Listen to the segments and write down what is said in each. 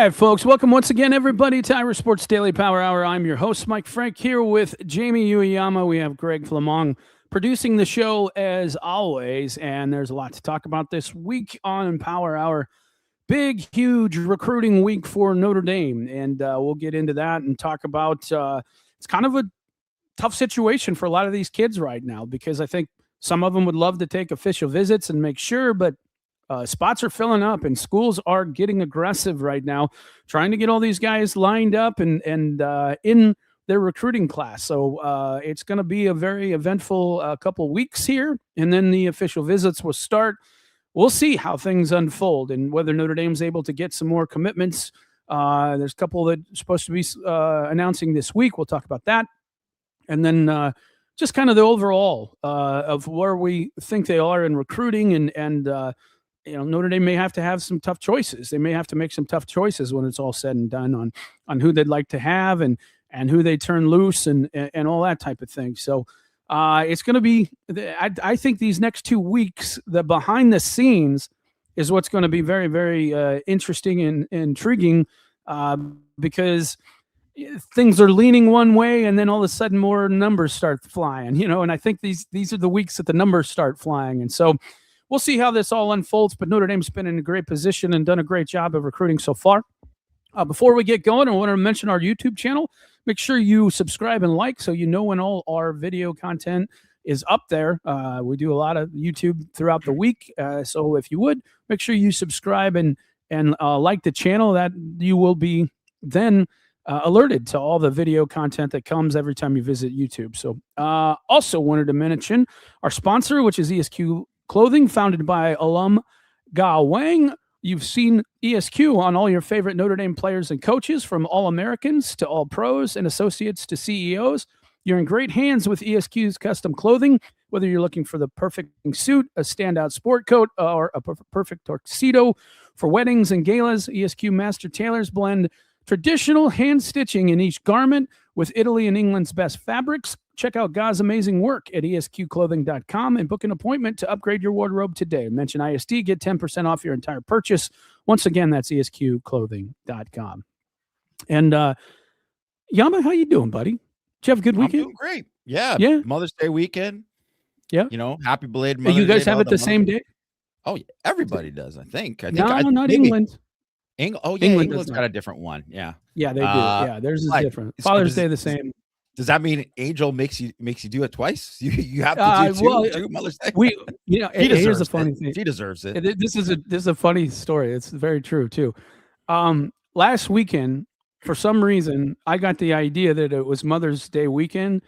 right, folks. Welcome once again, everybody, to Irish Sports Daily Power Hour. I'm your host, Mike Frank, here with Jamie Uyeyama. We have Greg Flamong producing the show as always, and there's a lot to talk about this week on Power Hour. Big, huge recruiting week for Notre Dame, and we'll get into that and talk about it's kind of a tough situation for a lot of these kids right now because I think some of them would love to take official visits and make sure, but spots are filling up and schools are getting aggressive right now, trying to get all these guys lined up and in their recruiting class. So it's going to be a very eventful couple weeks here, and then the official visits will start. We'll see how things unfold and whether Notre Dame's able to get some more commitments. There's a couple that are supposed to be announcing this week. We'll talk about that. And then just kind of the overall of where we think they are in recruiting and Notre Dame may have to have some tough choices. They may have to make some tough choices when it's all said and done on who they'd like to have and who they turn loose and all that type of thing. So it's going to be, I think these next 2 weeks, the behind the scenes is what's going to be very, very interesting and intriguing because things are leaning one way and then all of a sudden more numbers start flying, and I think these are the weeks that the numbers start flying. And so we'll see how this all unfolds, but Notre Dame's been in a great position and done a great job of recruiting so far. Before we get going, I want to mention our YouTube channel. Make sure you subscribe and like so you know when all our video content is up there. We do a lot of YouTube throughout the week, so if you would, make sure you subscribe and like the channel. That you will be then alerted to all the video content that comes every time you visit YouTube. So also wanted to mention our sponsor, which is ESQ Clothing, founded by alum Ge Wang. You've seen ESQ on all your favorite Notre Dame players and coaches, from All-Americans to All-Pros and associates to CEOs. You're in great hands with ESQ's custom clothing, whether you're looking for the perfect suit, a standout sport coat, or a perfect tuxedo for weddings and galas. ESQ Master Tailors blend traditional hand stitching in each garment with Italy and England's best fabrics. Check out Ge's amazing work at esqclothing.com and book an appointment to upgrade your wardrobe today. Mention ISD, get 10% off your entire purchase. Once again, that's esqclothing.com. And Yama, how you doing, buddy? Did you have a good weekend? I'm doing great. Yeah. Mother's Day weekend. Yeah. Happy belated Mother's Day. You guys have it the same day? Oh, yeah. Everybody does, I think. No, not England. England's got a different one. Yeah, they do. Yeah, theirs is different. Father's Day the same. Does that mean Angel makes you do it twice? You have to do two Mother's Day. Here's the funny thing. She deserves it. This is a funny story. It's very true too. Last weekend, for some reason, I got the idea that it was Mother's Day weekend.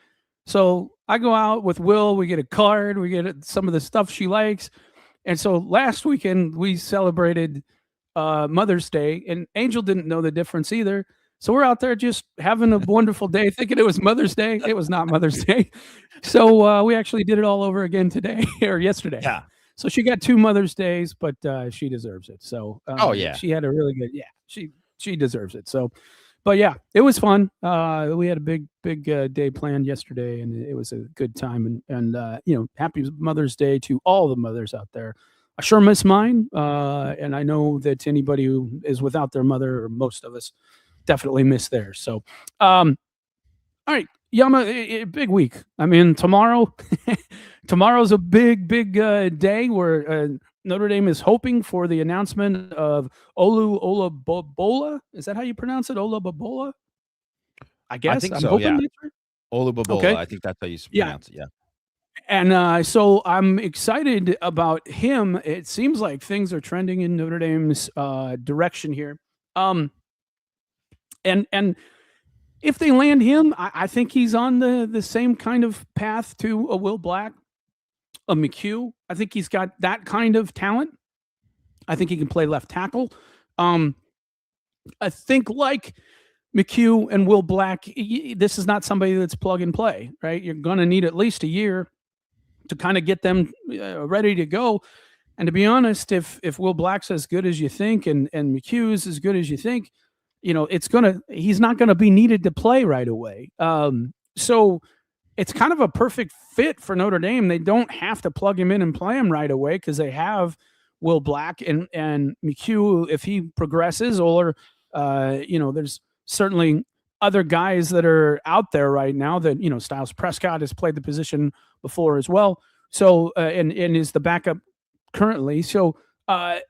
So I go out with Will. We get a card. We get some of the stuff she likes. And so last weekend we celebrated Mother's Day, and Angel didn't know the difference either. So we're out there just having a wonderful day, thinking it was Mother's Day. It was not Mother's Day. So we actually did it all over again today or yesterday. Yeah. So she got 2 Mother's Days, but she deserves it. So she had a really good, she deserves it. So, but yeah, it was fun. We had a big day planned yesterday, and it was a good time. And happy Mother's Day to all the mothers out there. I sure miss mine, and I know that anybody who is without their mother, or most of us, definitely miss theirs. So, all right, Yama, big week. I mean, tomorrow's a big day where Notre Dame is hoping for the announcement of Olubabola. Is that how you pronounce it? Olubabola? I guess. I think I'm so, hoping yeah. that's right. Olubabola. Okay. I think that's how you pronounce it, yeah. And so I'm excited about him. It seems like things are trending in Notre Dame's direction here. And if they land him, I think he's on the same kind of path to a Will Black, a McHugh. I think he's got that kind of talent. I think he can play left tackle. I think like McHugh and Will Black, this is not somebody that's plug and play, right? You're going to need at least a year to kind of get them ready to go. And to be honest, if Will Black's as good as you think and McHugh's as good as you think, he's not going to be needed to play right away. So it's kind of a perfect fit for Notre Dame. They don't have to plug him in and play him right away because they have Will Black and McHugh, if he progresses, or There's certainly other guys that are out there right now that, Styles Prescott has played the position before as well. So, and is the backup currently. So, I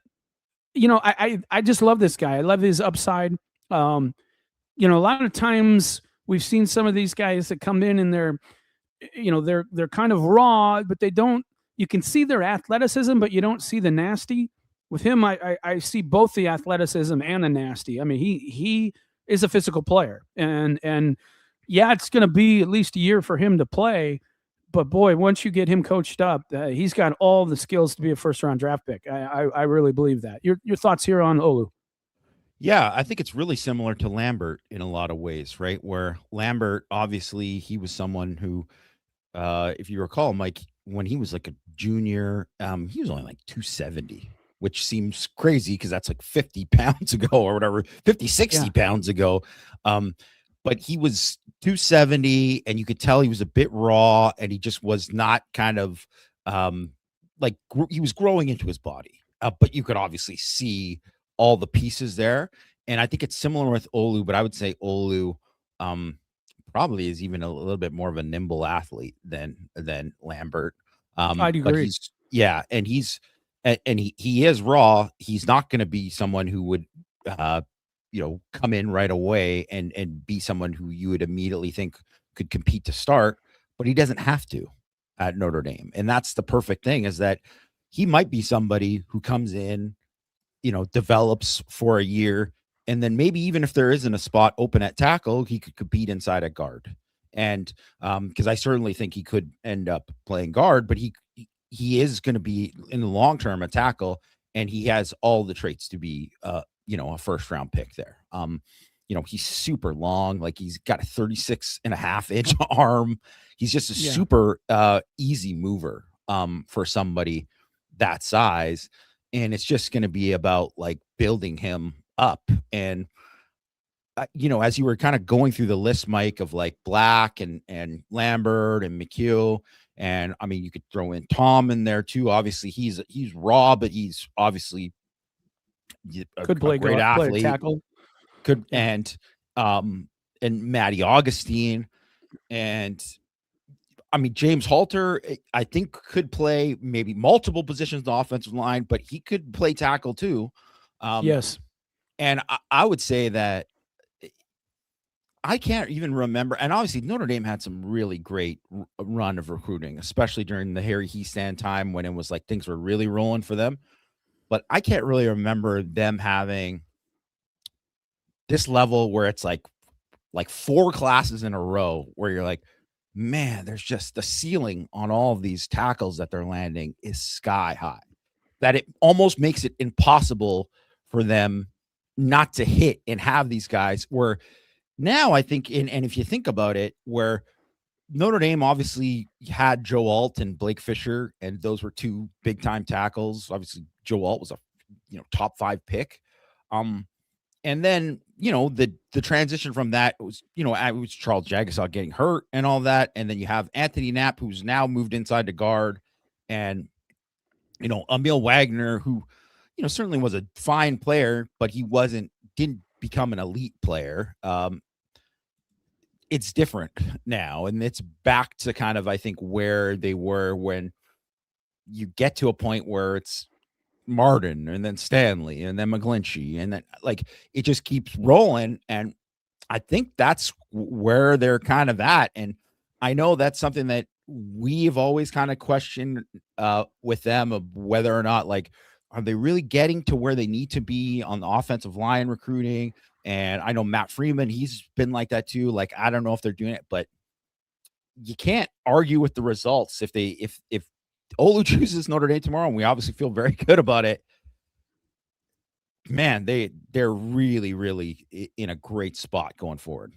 just love this guy. I love his upside. A lot of times we've seen some of these guys that come in and they're kind of raw, but they don't. You can see their athleticism, but you don't see the nasty. With him, I see both the athleticism and the nasty. I mean, he is a physical player, and yeah, it's going to be at least a year for him to play. But boy, once you get him coached up, he's got all the skills to be a first-round draft pick. I really believe that. Your thoughts here on Olu? Yeah, I think it's really similar to Lambert in a lot of ways, right? Where Lambert, obviously, he was someone who, if you recall, Mike, when he was like a junior, he was only like 270, which seems crazy because that's like 50 pounds ago or whatever, 50, 60 pounds ago. But he was 270 and you could tell he was a bit raw and he just was not kind of he was growing into his body. But you could obviously see all the pieces there. And I think it's similar with Olu, but I would say Olu probably is even a little bit more of a nimble athlete than Lambert. I'd agree. But he is raw. He's not going to be someone who would come in right away and be someone who you would immediately think could compete to start, but he doesn't have to at Notre Dame. And that's the perfect thing, is that he might be somebody who comes in, develops for a year, and then maybe even if there isn't a spot open at tackle, he could compete inside at guard. And because I certainly think he could end up playing guard, but he is going to be in the long term a tackle, and he has all the traits to be a first round pick there. He's super long, like he's got a 36.5-inch arm. He's just a super easy mover for somebody that size. And it's just going to be about like building him up. And, as you were kind of going through the list, Mike, of like Black and Lambert and McHugh, and I mean, you could throw in Tom in there too. Obviously he's raw, but he's obviously a great athlete. Play tackle. And Matty Augustine, and I mean, James Halter, I think could play maybe multiple positions in the offensive line, but he could play tackle too. Yes. And I would say that I can't even remember. And obviously Notre Dame had some really great run of recruiting, especially during the Harry Heastand time when it was like things were really rolling for them. But I can't really remember them having this level where it's like 4 classes in a row where you're like, man, there's just the ceiling on all of these tackles that they're landing is sky high, that it almost makes it impossible for them not to hit and have these guys. Where now I think, and if you think about it, where Notre Dame obviously had Joe Alt and Blake Fisher, and those were 2 big time tackles. Obviously Joe Alt was a top 5 pick. And then, the transition from that was, it was Charles Jagasaw getting hurt and all that. And then you have Anthony Knapp, who's now moved inside to guard, and, Emil Wagner, who, certainly was a fine player, but he didn't become an elite player. It's different now. And it's back to kind of, I think, where they were when you get to a point where it's Martin and then Stanley and then McGlinchey, and then like it just keeps rolling. And I think that's where they're kind of at. And I know that's something that we've always kind of questioned with them, of whether or not, like, are they really getting to where they need to be on the offensive line recruiting? And I know Matt Freeman, he's been like that too. Like, I don't know if they're doing it, but you can't argue with the results. If Olu chooses Notre Dame tomorrow, and we obviously feel very good about it, man, they're really, really in a great spot going forward.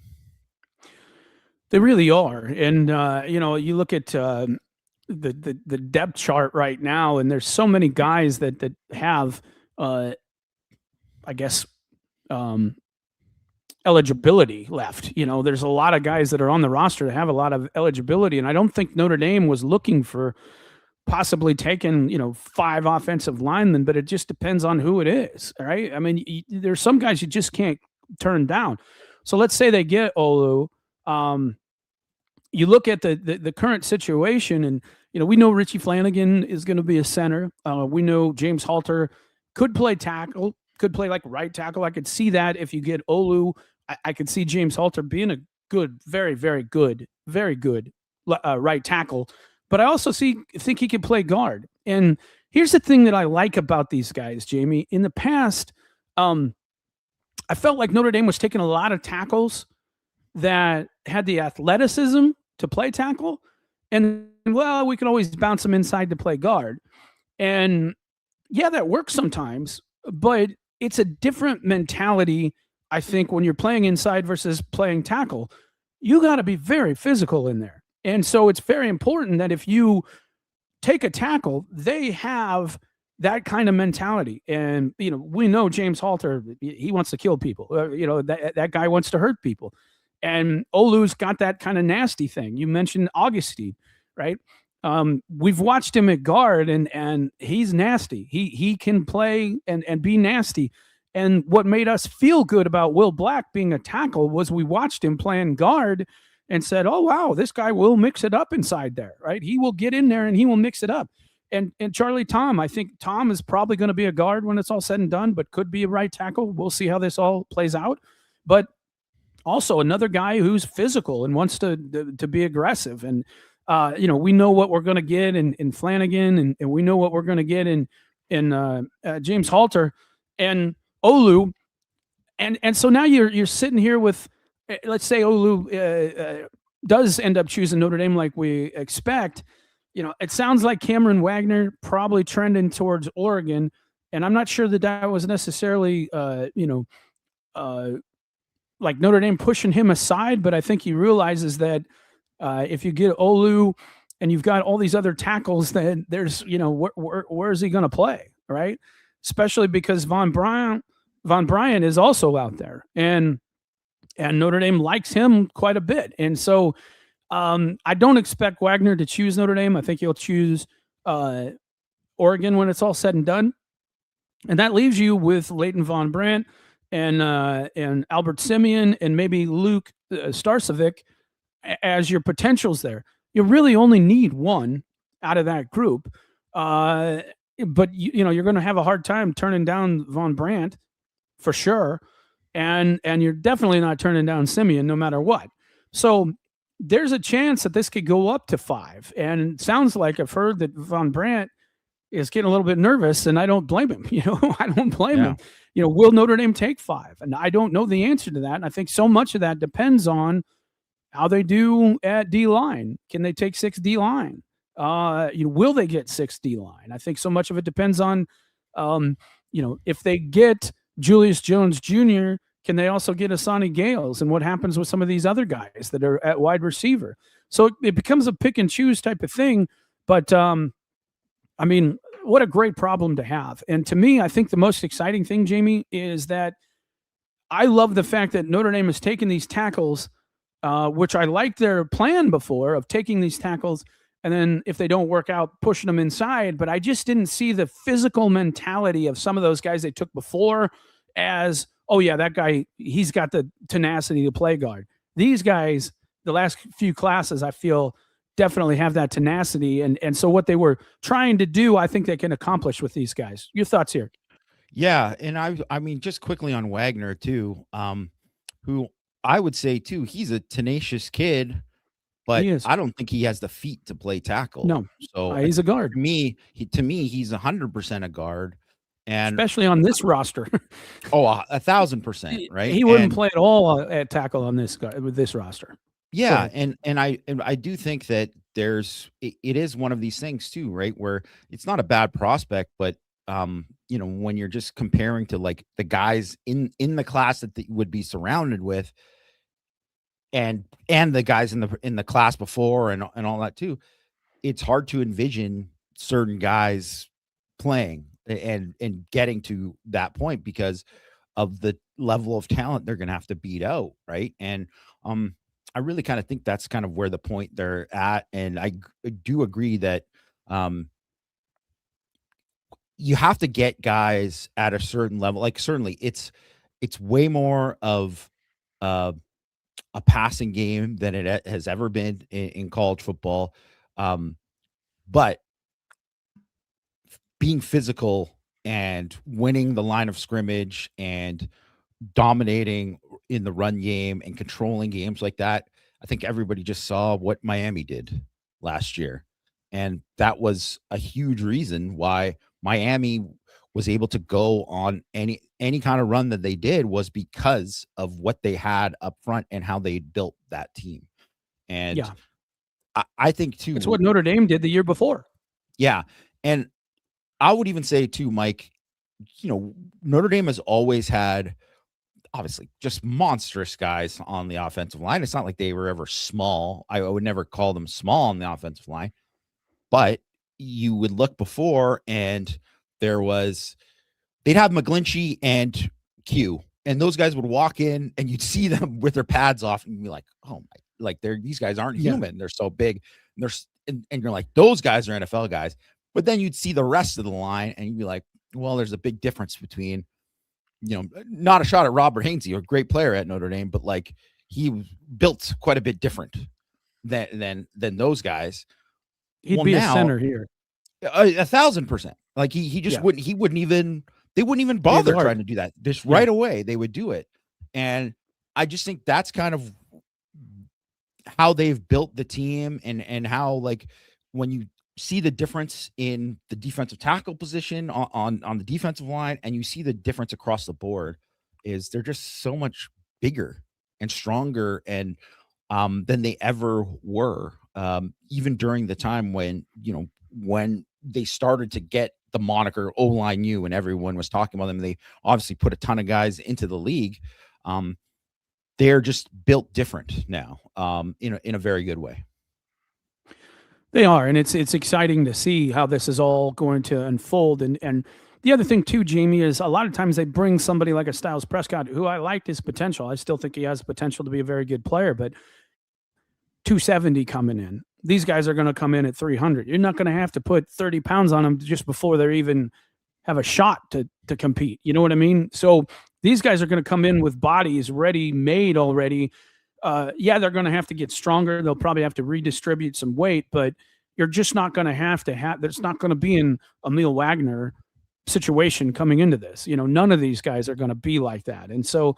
They really are. And, you look at the depth chart right now, and there's so many guys that have, I guess, eligibility left. There's a lot of guys that are on the roster that have a lot of eligibility. And I don't think Notre Dame was looking for possibly taking, 5 offensive linemen, but it just depends on who it is. Right. I mean, there's some guys you just can't turned down. So let's say they get Olu. Um, you look at the current situation, and we know Richie Flanagan is going to be a center. We know James Halter could play tackle, could play like right tackle. I could see that if you get Olu. I could see James Halter being a good, very, very good right tackle. But I also think he could play guard. And here's the thing that I like about these guys, Jamie. In the past, I felt like Notre Dame was taking a lot of tackles that had the athleticism to play tackle, and well, we can always bounce them inside to play guard. And yeah, that works sometimes, but it's a different mentality. I think when you're playing inside versus playing tackle, you got to be very physical in there. And so it's very important that if you take a tackle, they have that kind of mentality. And, we know James Halter, he wants to kill people. That guy wants to hurt people. And Olu's got that kind of nasty thing. You mentioned Augustine, right? We've watched him at guard, and he's nasty. He can play and be nasty. And what made us feel good about Will Black being a tackle was we watched him playing guard and said, oh, wow, this guy will mix it up inside there, right? He will get in there and he will mix it up. And Charlie Tom, I think Tom is probably going to be a guard when it's all said and done, but could be a right tackle. We'll see how this all plays out. But also another guy who's physical and wants to be aggressive. And, we know what we're going to get in Flanagan, and we know what we're going to get in James Halter and Olu. And so now you're sitting here with, let's say Olu does end up choosing Notre Dame like we expect. It sounds like Cameron Wagner probably trending towards Oregon. And I'm not sure that was necessarily, like Notre Dame pushing him aside, but I think he realizes that if you get Olu and you've got all these other tackles, then there's, where is he going to play, right? Especially because Von Bryant is also out there, and Notre Dame likes him quite a bit. And so I don't expect Wagner to choose Notre Dame. I think he'll choose Oregon when it's all said and done. And that leaves you with Leighton Von Brandt and Albert Simeon and maybe Luke Starcevic as your potentials there. You really only need one out of that group. But you're going to have a hard time turning down Von Brandt for sure. And you're definitely not turning down Simeon no matter what. So there's a chance that this could go up to 5. And it sounds like I've heard that Von Brandt is getting a little bit nervous, and I don't blame him. I don't blame him. Will Notre Dame take 5? And I don't know the answer to that. And I think so much of that depends on how they do at D-line. Can they take 6 D-line? Will they get 6 D-line? I think so much of it depends on, if they get Julius Jones Jr., can they also get Asani Gales? And what happens with some of these other guys that are at wide receiver? So it becomes a pick and choose type of thing. But, what a great problem to have. And to me, I think the most exciting thing, Jamie, is that I love the fact that Notre Dame has taken these tackles, which I liked their plan before of taking these tackles and then if they don't work out, pushing them inside. But I just didn't see the physical mentality of some of those guys they took before as, oh, yeah, that guy, he's got the tenacity to play guard. These guys, the last few classes, I feel definitely have that tenacity. And so what they were trying to do, I think they can accomplish with these guys. Your thoughts here? Yeah. And I mean, just quickly on Wagner too, who I would say too, he's a tenacious kid, but I don't think he has the feet to play tackle. No. So he's a guard. To me, he's 100% a guard. And especially on this roster. 1,000%, right? He wouldn't play at all at tackle on this guy with this roster. Yeah, and I do think that it is one of these things too, right? Where it's not a bad prospect, but when you're just comparing to like the guys in the class that you would be surrounded with, and the guys in the class before and all that too, it's hard to envision certain guys playing and getting to that point because of the level of talent they're going to have to beat out, right? And I really kind of think that's kind of where the point they're at. And I do agree that you have to get guys at a certain level. Like certainly it's way more of uh, a passing game than it has ever been in college football. But being physical and winning the line of scrimmage and dominating in the run game and controlling games like that, I think everybody just saw what Miami did last year. And that was a huge reason why Miami was able to go on any kind of run that they did, was because of what they had up front and how they built that team. And Yeah. I think too, It's what Notre Dame did the year before. yeah. And I would even say too, Mike, Notre Dame has always had obviously just monstrous guys on the offensive line. It's not like they were ever small. I would never call them small on the offensive line, but you would look before and they'd have McGlinchey and Q, and those guys would walk in and you'd see them with their pads off and you'd be like, oh my, like these guys aren't human. They're so big. And you're like, those guys are NFL guys. But then you'd see the rest of the line and you'd be like, well, there's a big difference between, not a shot at Robert Hainsey, a great player at Notre Dame, but like he built quite a bit different than those guys. He'd be a center here. 1,000%. Like he just wouldn't they wouldn't even bother trying to do that. Just right away they would do it. And I just think that's kind of how they've built the team, and how, like, when you see the difference in the defensive tackle position on the defensive line, and you see the difference across the board, is they're just so much bigger and stronger and than they ever were, even during the time when they started to get the moniker O-line U and everyone was talking about them. They obviously put a ton of guys into the league. They're just built different now, in a very good way. They are, and it's exciting to see how this is all going to unfold. And the other thing too, Jamie, is a lot of times they bring somebody like a Styles Prescott, who I liked his potential. I still think he has the potential to be a very good player, but 270 coming in. These guys are going to come in at 300. You're not going to have to put 30 pounds on them just before they even have a shot to compete. You know what I mean? So these guys are going to come in with bodies ready-made already. They're going to have to get stronger. They'll probably have to redistribute some weight, but you're just not going to have there's not going to be an Emil Wagner situation coming into this. None of these guys are going to be like that. And so,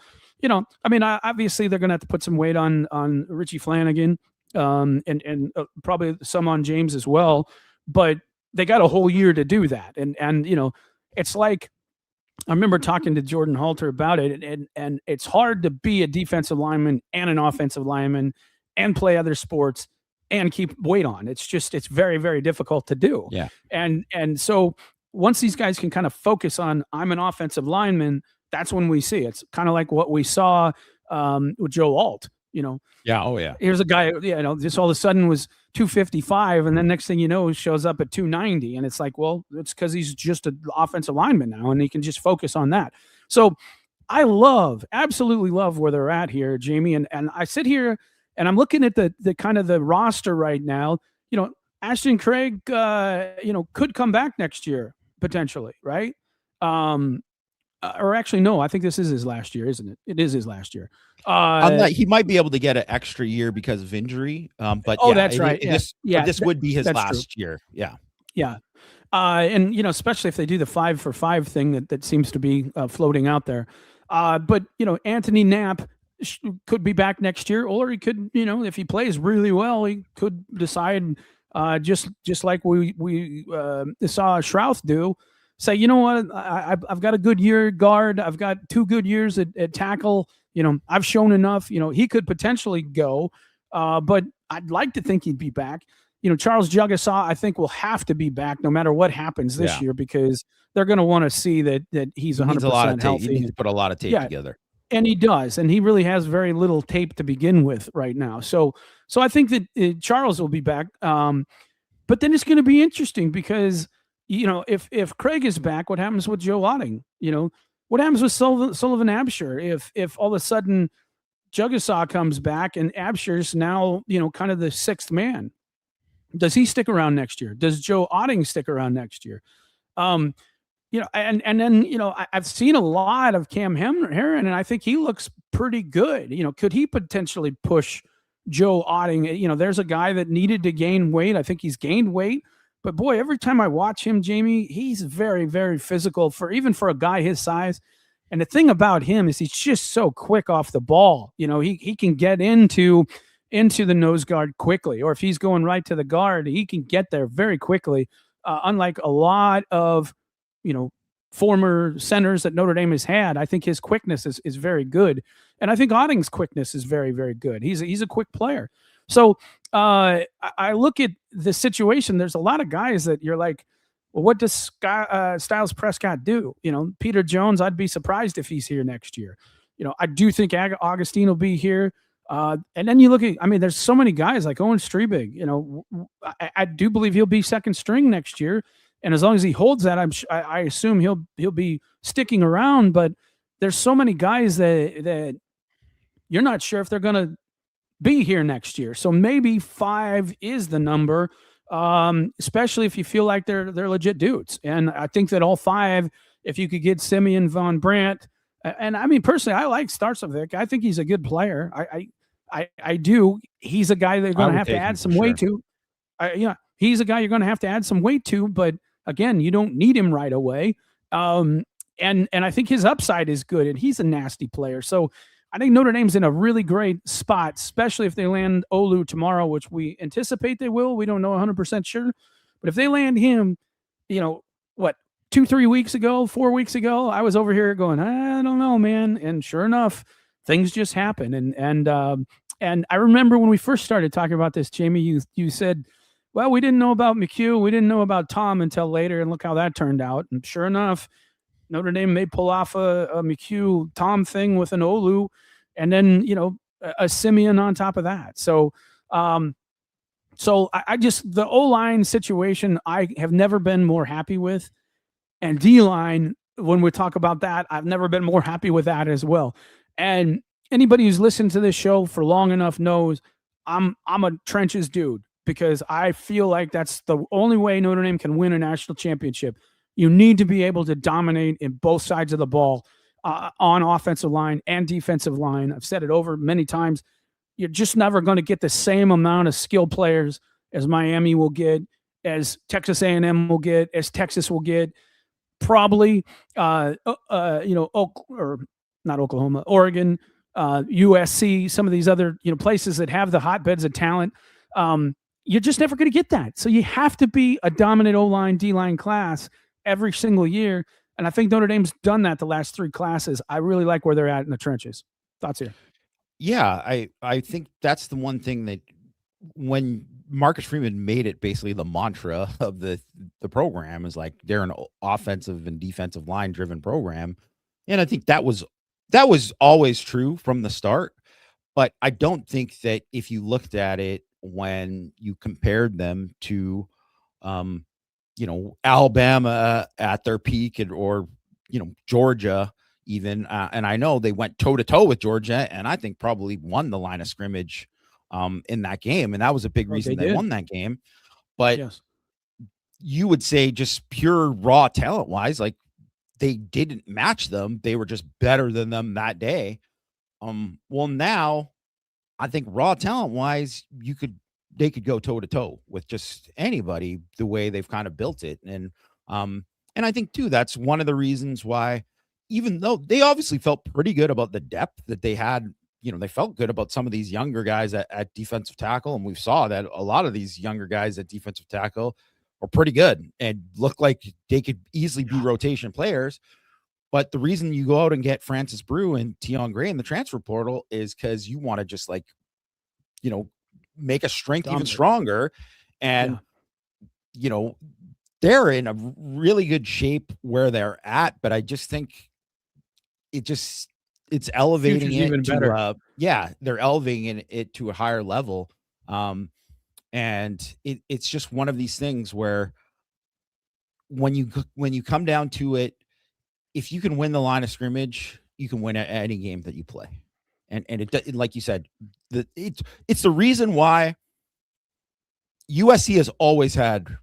obviously they're going to have to put some weight on Richie Flanagan, and probably some on James as well, but they got a whole year to do that. And it's like, I remember talking to Jordan Halter about it, and it's hard to be a defensive lineman and an offensive lineman and play other sports and keep weight on. It's very, very difficult to do. Yeah. And so once these guys can kind of focus on, I'm an offensive lineman, that's when we see it. It's kind of like what we saw with Joe Alt. Yeah. Oh yeah. Here's a guy, just all of a sudden was 255, and then next thing you know, shows up at 290, and it's like, well, it's because he's just an offensive lineman now, and he can just focus on that. So I absolutely love where they're at here, Jamie, and I sit here and I'm looking at the kind of the roster right now. Ashton Craig, could come back next year potentially, right? Or actually, no, I think this is his last year, isn't it? It is his last year. He might be able to get an extra year because of injury. But that's right. This would be his last year. Yeah. Yeah. And especially if they do the 5-for-5 thing that seems to be floating out there. But Anthony Knapp could be back next year, or he could, if he plays really well, he could decide, just like we saw Shrouth do. Say, you know what, I've got a good year at guard. I've got 2 good years at tackle. I've shown enough. He could potentially go, but I'd like to think he'd be back. Charles Juggasaw, I think, will have to be back no matter what happens this year, because they're going to want to see that he's 100% healthy. He needs to put a lot of tape together. And he does, and he really has very little tape to begin with right now. So I think that Charles will be back. But then it's going to be interesting because, if Craig is back, what happens with Joe Otting? What happens with Sullivan Absher if all of a sudden Juggasaw comes back and Absher's now, kind of the 6th man? Does he stick around next year? Does Joe Otting stick around next year? And then I've seen a lot of Cam Heron, and I think he looks pretty good. Could he potentially push Joe Otting? There's a guy that needed to gain weight. I think he's gained weight, but boy, every time I watch him, Jamie, he's very, very physical even for a guy his size. And the thing about him is he's just so quick off the ball. He can get into the nose guard quickly, or if he's going right to the guard, he can get there very quickly. Unlike a lot of former centers that Notre Dame has had, I think his quickness is very good, and I think Otting's quickness is very, very good. He's a quick player. So I look at the situation. There's a lot of guys that you're like, well, what does Styles Prescott do? Peter Jones, I'd be surprised if he's here next year. I do think Augustine will be here. And then you look at, there's so many guys like Owen Strebig. I do believe he'll be second string next year. And as long as he holds that, I assume he'll be sticking around. But there's so many guys that you're not sure if they're going to be here next year. So maybe 5 is the number, especially if you feel like they're legit dudes. And I think that all 5, if you could get Simeon Von Brandt, and personally, I like Starcevic. I think he's a good player. I do. He's a guy they're going to have to add some weight to. He's a guy you're going to have to add some weight to, but again, you don't need him right away. And I think his upside is good, and he's a nasty player. So I think Notre Dame's in a really great spot, especially if they land Olu tomorrow, which we anticipate they will. We don't know 100% sure. But if they land him, 2-3 weeks ago, 4 weeks ago, I was over here going, I don't know, man. And sure enough, things just happen. And I remember when we first started talking about this, Jamie, you said, well, we didn't know about McHugh. We didn't know about Tom until later, and look how that turned out. And sure enough, Notre Dame may pull off a McHugh-Tom thing with an Olu, and then, a Simeon on top of that. So I just, the O-line situation, I have never been more happy with. And D-line, when we talk about that, I've never been more happy with that as well. And anybody who's listened to this show for long enough knows I'm a trenches dude, because I feel like that's the only way Notre Dame can win a national championship. You need to be able to dominate in both sides of the ball, on offensive line and defensive line. I've said it over many times. You're just never going to get the same amount of skilled players as Miami will get, as Texas A&M will get, as Texas will get. Probably, or not Oklahoma, Oregon, USC, some of these other, places that have the hotbeds of talent. You're just never going to get that. So you have to be a dominant O-line, D-line class every single year. And I think Notre Dame's done that the last 3 classes. I really like where they're at in the trenches. Thoughts here? Yeah, I think that's the one thing that when Marcus Freeman made it basically the mantra of the program is like they're an offensive and defensive line driven program. And I think that was always true from the start. But I don't think that if you looked at it when you compared them to, Alabama at their peak or Georgia even. And I know they went toe to toe with Georgia, and I think probably won the line of scrimmage in that game. And that was a big reason they won that game. But yes, you would say just pure raw talent wise, like they didn't match them. They were just better than them that day. Well, now I think raw talent wise, they could go toe to toe with just anybody the way they've kind of built it. And I think too, that's one of the reasons why, even though they obviously felt pretty good about the depth that they had, they felt good about some of these younger guys at defensive tackle. And we saw that a lot of these younger guys at defensive tackle were pretty good and looked like they could easily be rotation players. But the reason you go out and get Francis Brew and Tion Gray in the transfer portal is because you want to just make a strength even stronger. And, they're in a really good shape where they're at, but I just think it's elevating it even better. They're elevating it to a higher level. And it's just one of these things where when you come down to it, if you can win the line of scrimmage, you can win any game that you play. And it like you said, it's the reason why USC has always had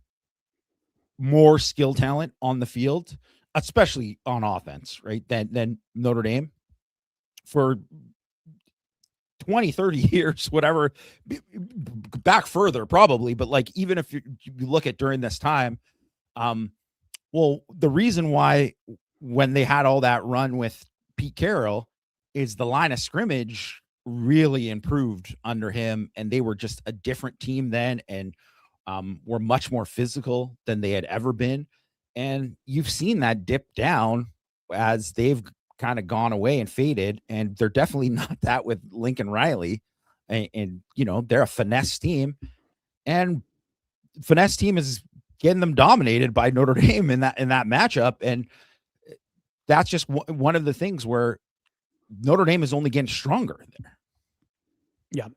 more skill talent on the field especially on offense, right? Than Notre Dame for 20, 30 years, whatever, back further probably. But like, even if you look at during this time, well, the reason why when they had all that run with Pete Carroll is the line of scrimmage really improved under him, and they were just a different team then, and were much more physical than they had ever been. And you've seen that dip down as they've kind of gone away and faded, and they're definitely not that with Lincoln Riley. And they're a finesse team, and finesse team is getting them dominated by Notre Dame in that matchup. And that's just one of the things where Notre Dame is only getting stronger there. Yeah.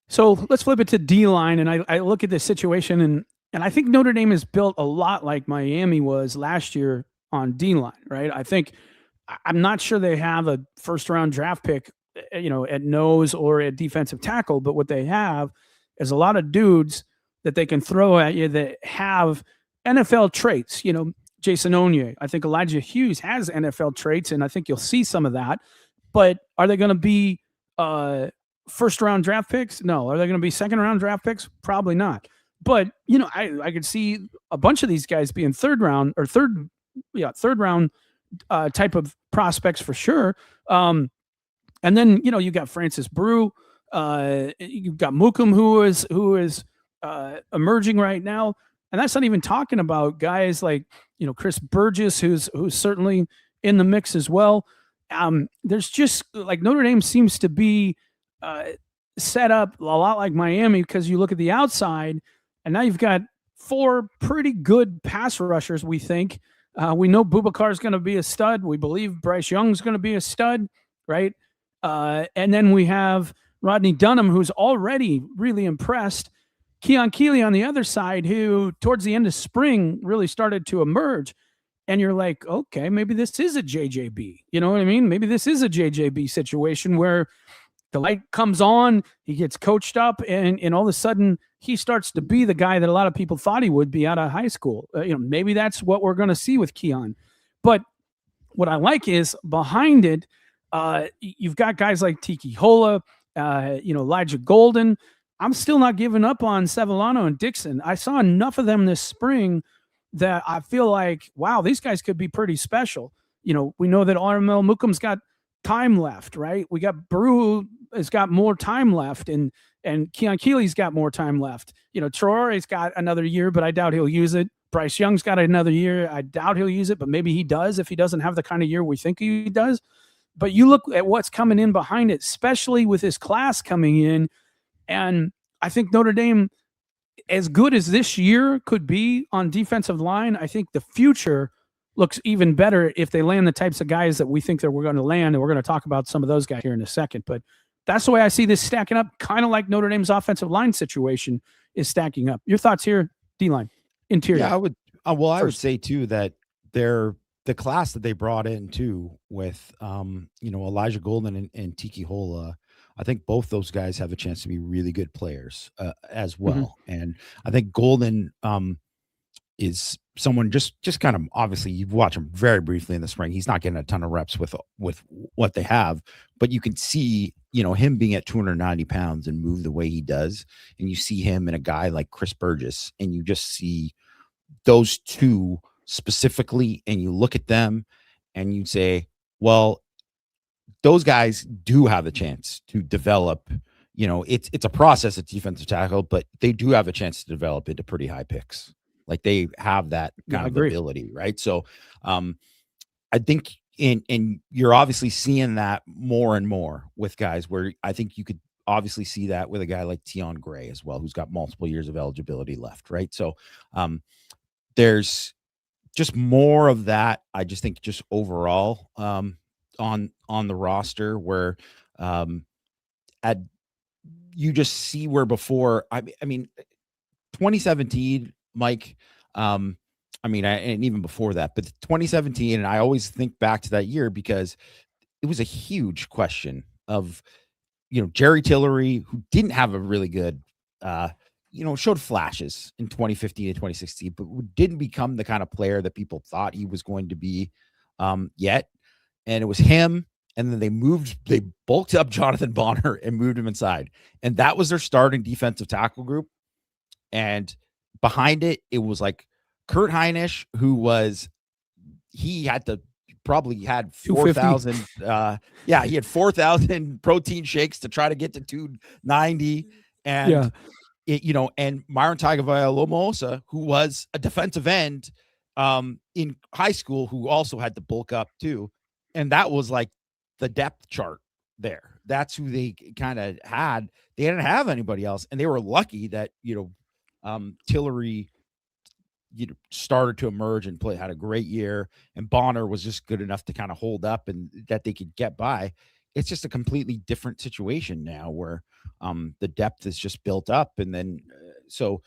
So let's flip it to D-line, and I look at this situation, and I think Notre Dame is built a lot like Miami was last year on D-line, right? I'm not sure they have a first-round draft pick, at nose or at defensive tackle, but what they have is a lot of dudes that they can throw at you that have NFL traits. Jason Onye, I think Elijah Hughes has NFL traits, and I think you'll see some of that. But are they going to be first-round draft picks? No. Are they going to be second-round draft picks? Probably not. But, I could see a bunch of these guys being third round type of prospects for sure. And then, you got Francis Brew. You've got Mukum, who is emerging right now. And that's not even talking about guys like, Chris Burgess, who's certainly in the mix as well. There's just like Notre Dame seems to be set up a lot like Miami, because you look at the outside and now you've got 4 pretty good pass rushers, we think. We know Boubacar's going to be a stud. We believe Bryce Young's going to be a stud, right? And then we have Rodney Dunham, who's already really impressed. Keon Keeley on the other side, who towards the end of spring really started to emerge. And you're like, okay, maybe this is a JJB. You know what I mean? Maybe this is a JJB situation where the light comes on, he gets coached up, and all of a sudden he starts to be the guy that a lot of people thought he would be out of high school. Maybe that's what we're going to see with Keon. But what I like is behind it, you've got guys like Tiki Hola, Elijah Golden. I'm still not giving up on Sevillano and Dixon. I saw enough of them this spring that I feel like, wow, these guys could be pretty special. We know that RML Mukum's got time left, right? We got Brew has got more time left, and Keon Keeley's got more time left. Traore's got another year, but I doubt he'll use it. Bryce Young's got another year. I doubt he'll use it, but maybe he does if he doesn't have the kind of year we think he does. But you look at what's coming in behind it, especially with this class coming in, and I think Notre Dame, as good as this year could be on defensive line, I think the future looks even better if they land the types of guys that we think that we're going to land, and we're going to talk about some of those guys here in a second. But that's the way I see this stacking up, kind of like Notre Dame's offensive line situation is stacking up. Your thoughts here, D-line, interior? Yeah, I would. I would say too that they're the class that they brought in too with Elijah Golden and Tiki Hola. I think both those guys have a chance to be really good players as well. Mm-hmm. And I think Golden is someone just kind of, obviously you watch him very briefly in the spring. He's not getting a ton of reps with what they have, but you can see, him being at 290 pounds and move the way he does. And you see him and a guy like Chris Burgess, and you just see those two specifically, and you look at them and you say, well, those guys do have a chance to develop. It's a process at defensive tackle, but they do have a chance to develop into pretty high picks. Like they have that kind of ability, right? So I think and you're obviously seeing that more and more with guys where I think you could obviously see that with a guy like Tion Gray as well, who's got multiple years of eligibility left, right? So there's just more of that. I just think just overall on the roster where you just see where before, I mean 2017, Mike, and even before that, but 2017, and I always think back to that year because it was a huge question of, Jerry Tillery, who didn't have a really good showed flashes in 2015 and 2016, but didn't become the kind of player that people thought he was going to be yet. And it was him. And then they bulked up Jonathan Bonner and moved him inside. And that was their starting defensive tackle group. And behind it, it was like Kurt Heinisch, he probably had 4,000. He had 4,000 protein shakes to try to get to 290. And and Myron Tagovailoa, who was a defensive end in high school, who also had to bulk up too. And that was like the depth chart there. That's who they kind of had. They didn't have anybody else. And they were lucky that, Tillery started to emerge and had a great year. And Bonner was just good enough to kind of hold up and that they could get by. It's just a completely different situation now where the depth is just built up. And then, so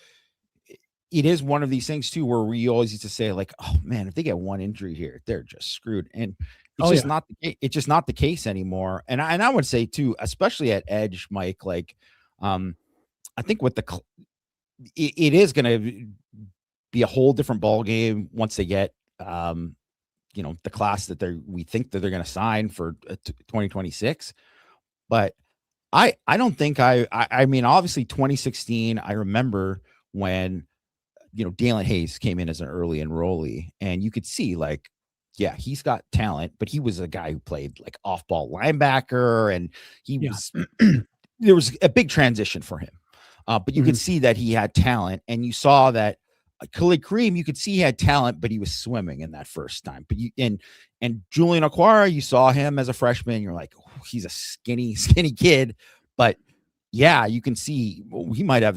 it is one of these things too, where we always used to say like, oh man, if they get one injury here, they're just screwed. And it's just not the case anymore. And I would say too, especially at edge, Mike, like, I think with it is going to be a whole different ball game once they get, the class that we think that they're going to sign for 2026. But I don't think I mean, obviously 2016, I remember when, Dalen Hayes came in as an early enrollee, and you could see like, yeah, he's got talent, but he was a guy who played like off-ball linebacker, and there was a big transition for him. But you could see that he had talent, and you saw that Khalid Kareem, you could see he had talent, but he was swimming in that first time. But and Julian Okwara, you saw him as a freshman, you're like, oh, he's a skinny kid, but yeah, you can see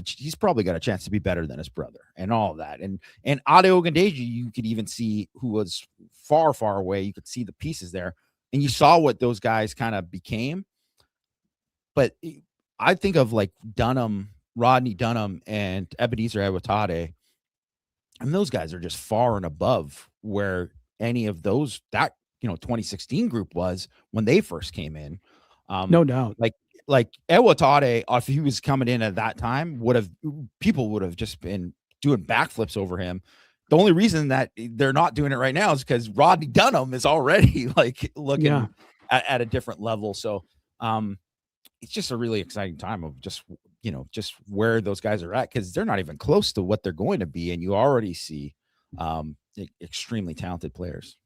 he's probably got a chance to be better than his brother and all of that. And Ade Ogundeji, you could even see, who was far, far away. You could see the pieces there, and you saw what those guys kind of became. But I think of like Rodney Dunham and Ebenezer Ewatade, and those guys are just far and above where any of that 2016 group was when they first came in. No doubt. Like Ewatade, if he was coming in at that time, people would have just been doing backflips over him. The only reason that they're not doing it right now is because Rodney Dunham is already like looking at a different level. So it's just a really exciting time of just where those guys are at, because they're not even close to what they're going to be. And you already see extremely talented players.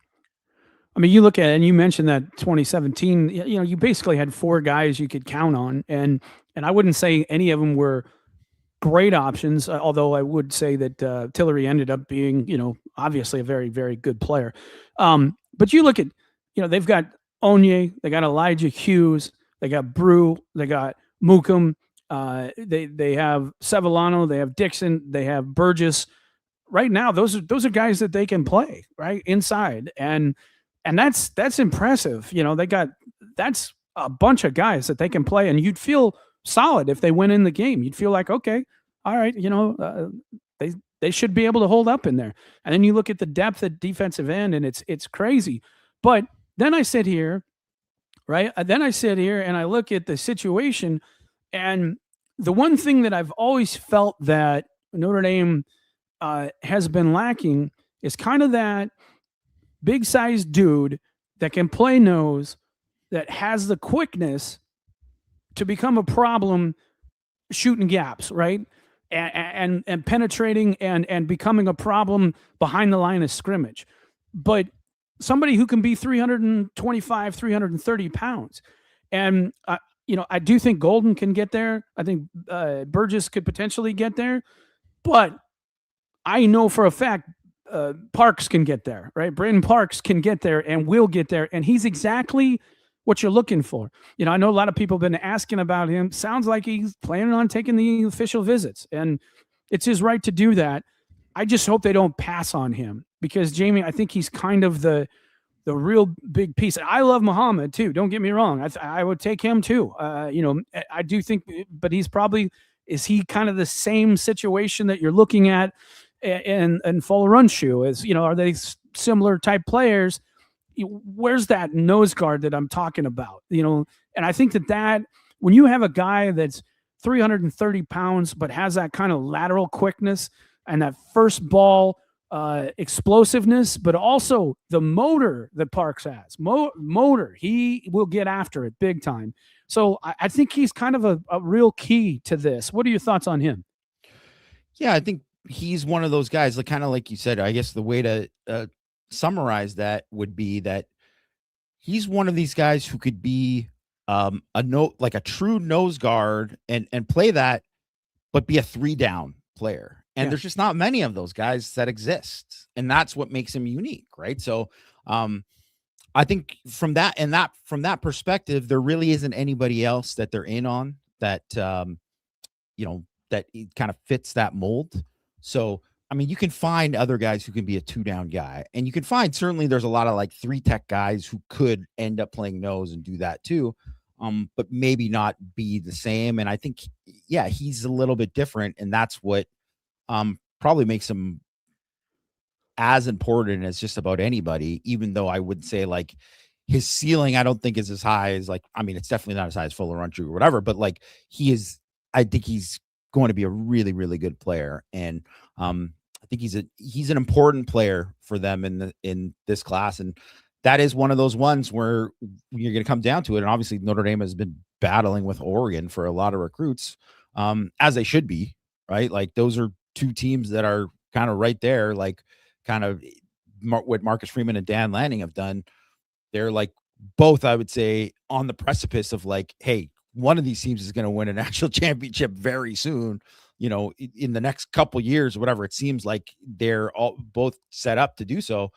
I mean, you look at it, and you mentioned that 2017, you basically had 4 guys you could count on. And I wouldn't say any of them were great options, although I would say that Tillery ended up being, obviously a very, very good player. But you look at, they've got Onye, they got Elijah Hughes, they got Brew, they got Mukum, they have Sevillano, they have Dixon, they have Burgess. Right now, those are guys that they can play right inside, and that's impressive. That's a bunch of guys that they can play, and you'd feel solid if they went in the game. You'd feel like, okay, all right, they should be able to hold up in there. And then you look at the depth at defensive end, and it's crazy. But then I sit here, right? Then I sit here and I look at the situation, and the one thing that I've always felt that Notre Dame has been lacking is kind of that big-sized dude that can play nose, that has the quickness to become a problem shooting gaps, right? And penetrating and becoming a problem behind the line of scrimmage. But somebody who can be 325, 330 pounds. And, I do think Golden can get there. I think Burgess could potentially get there. But I know for a fact Parks can get there, right? Brandon Parks can get there and will get there. And he's exactly what you're looking for. I know a lot of people have been asking about him. Sounds like he's planning on taking the official visits, and it's his right to do that. I just hope they don't pass on him, because Jamie, I think he's kind of the real big piece. I love Muhammad too. Don't get me wrong. I would take him too. I do think, but is he kind of the same situation that you're looking at in Folarunshu? Are they similar type players? Where's that nose guard that I'm talking about? And I think that when you have a guy that's 330 pounds, but has that kind of lateral quickness and that first ball explosiveness, but also the motor that Parks has. Motor, he will get after it big time. So I think he's kind of a real key to this. What are your thoughts on him? Yeah, I think he's one of those guys, like kind of like you said. I guess the way to summarize that would be that he's one of these guys who could be like a true nose guard and play that, but be a 3-down player. And Yeah. there's just not many of those guys that exist, and that's what makes him unique, right? So, I think from that perspective, there really isn't anybody else that they're in on that that kind of fits that mold. So, I mean, you can find other guys who can be a 2-down guy, and you can find certainly there's a lot of like 3-tech guys who could end up playing nose and do that too, but maybe not be the same. And I think, yeah, he's a little bit different, and that's what probably makes him as important as just about anybody. Even though I would say like his ceiling, I don't think is as high as like, I mean, it's definitely not as high as Fuller Runchu or whatever, but like he is. I think he's going to be a really, really good player, and I think he's an important player for them in this class, and that is one of those ones where you're going to come down to it. And obviously, Notre Dame has been battling with Oregon for a lot of recruits, as they should be, right? Like those are two teams that are kind of right there, like kind of what Marcus Freeman and Dan Lanning have done. They're like both, I would say, on the precipice of like, hey, one of these teams is going to win a national championship very soon, in the next couple years or whatever. It seems like they're all both set up to do so.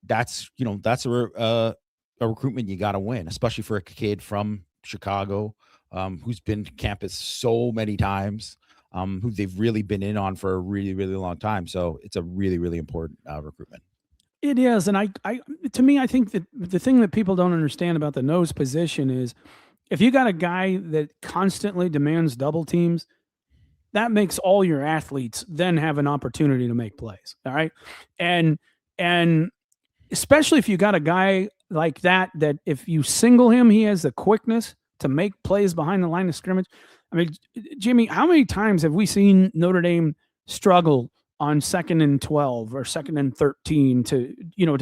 That's a recruitment you got to win, especially for a kid from Chicago, who's been to campus so many times, who they've really been in on for a really, really long time. So it's a really, really important recruitment. It is, and to me, I think that the thing that people don't understand about the nose position is if you got a guy that constantly demands double teams, that makes all your athletes then have an opportunity to make plays. All right, and especially if you got a guy like that if you single him, he has the quickness to make plays behind the line of scrimmage. I mean, Jimmy, how many times have we seen Notre Dame struggle on 2nd and 12 or 2nd and 13 to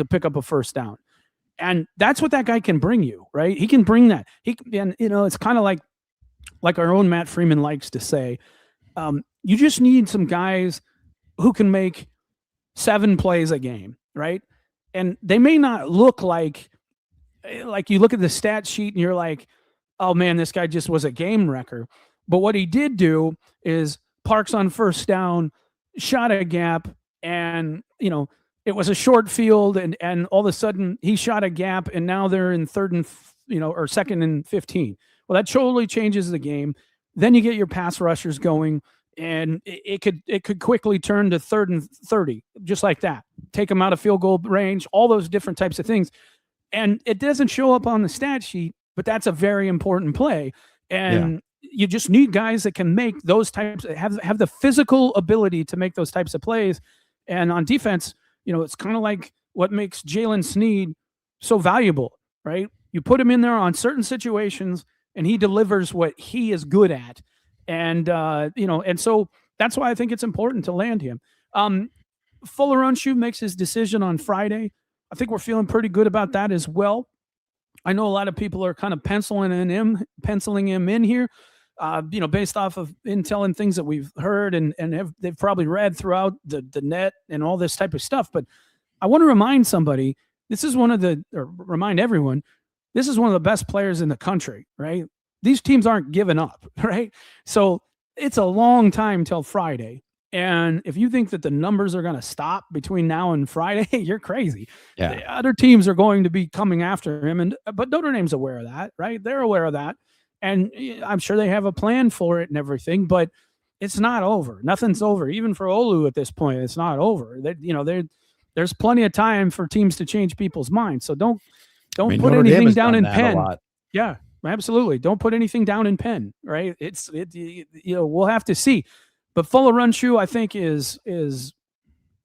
pick up a first down? And that's what that guy can bring you, right? He can bring that. It's kind of like our own Matt Freeman likes to say, you just need some guys who can make 7 plays a game, right? And they may not look like you look at the stat sheet and you're like, oh man, this guy just was a game wrecker. But what he did do is Parks on first down, shot a gap, and it was a short field, and all of a sudden he shot a gap, and now they're in 3rd and or 2nd and 15. Well, that totally changes the game. Then you get your pass rushers going, and it could quickly turn to 3rd and 30, just like that. Take them out of field goal range, all those different types of things. And it doesn't show up on the stat sheet, but that's a very important play. And you just need guys that can make those types, have the physical ability to make those types of plays. And on defense, it's kind of like what makes Jalen Sneed so valuable, right? You put him in there on certain situations and he delivers what he is good at. And, and so that's why I think it's important to land him. Fuller Unshoe makes his decision on Friday. I think we're feeling pretty good about that as well. I know a lot of people are kind of penciling him in here, based off of intel and things that we've heard and they've probably read throughout the net and all this type of stuff. But I want to remind somebody, remind everyone, this is one of the best players in the country, right? These teams aren't giving up, right? So it's a long time till Friday. And if you think that the numbers are going to stop between now and Friday, you're crazy. Yeah. The other teams are going to be coming after him. But Notre Dame's aware of that, right? They're aware of that. And I'm sure they have a plan for it and everything, but it's not over. Nothing's over. Even for Olu at this point, it's not over. There's plenty of time for teams to change people's minds. So don't put Notre anything down in pen. pen. Yeah, absolutely. Don't put anything down in pen, right? We'll have to see. But Fuller Unshoe, I think, is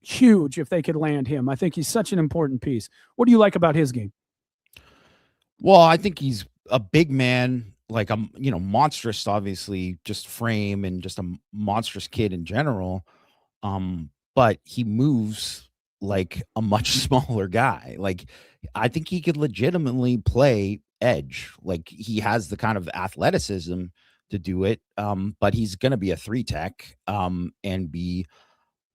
huge if they could land him. I think he's such an important piece. What do you like about his game? Well, I think he's a big man like a monstrous, obviously, just frame and just a monstrous kid in general. But he moves like a much smaller guy. Like, I think he could legitimately play edge. Like, he has the kind of athleticism to do it. But he's going to be a 3 tech, and be,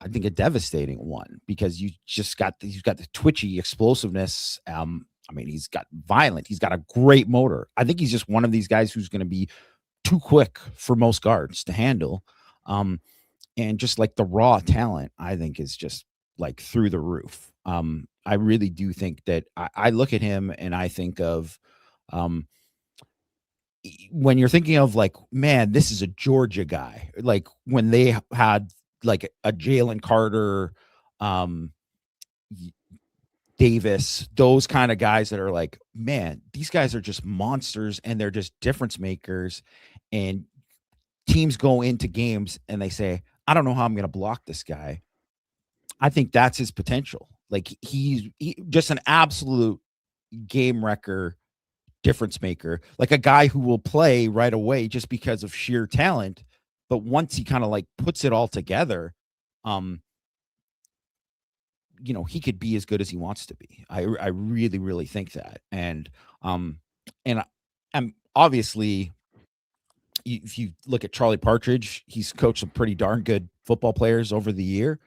I think, a devastating one, because he's got the twitchy explosiveness. I mean, he's got violent. He's got a great motor. I think he's just one of these guys who's going to be too quick for most guards to handle. And just like the raw talent, I think, is just like through the roof. I really do think that I look at him and I think of, when you're thinking of like, man, this is a Georgia guy, like when they had like a Jalen Carter, um, Davis, those kind of guys that are like, man, these guys are just monsters and they're just difference makers. And teams go into games and they say, I don't know how I'm going to block this guy. I think that's his potential. Like, he's just an absolute game wrecker, difference maker, like a guy who will play right away just because of sheer talent. But once he kind of like puts it all together, he could be as good as he wants to be. I really, really think that. And I'm obviously, if you look at Charlie Partridge, he's coached some pretty darn good football players over the years.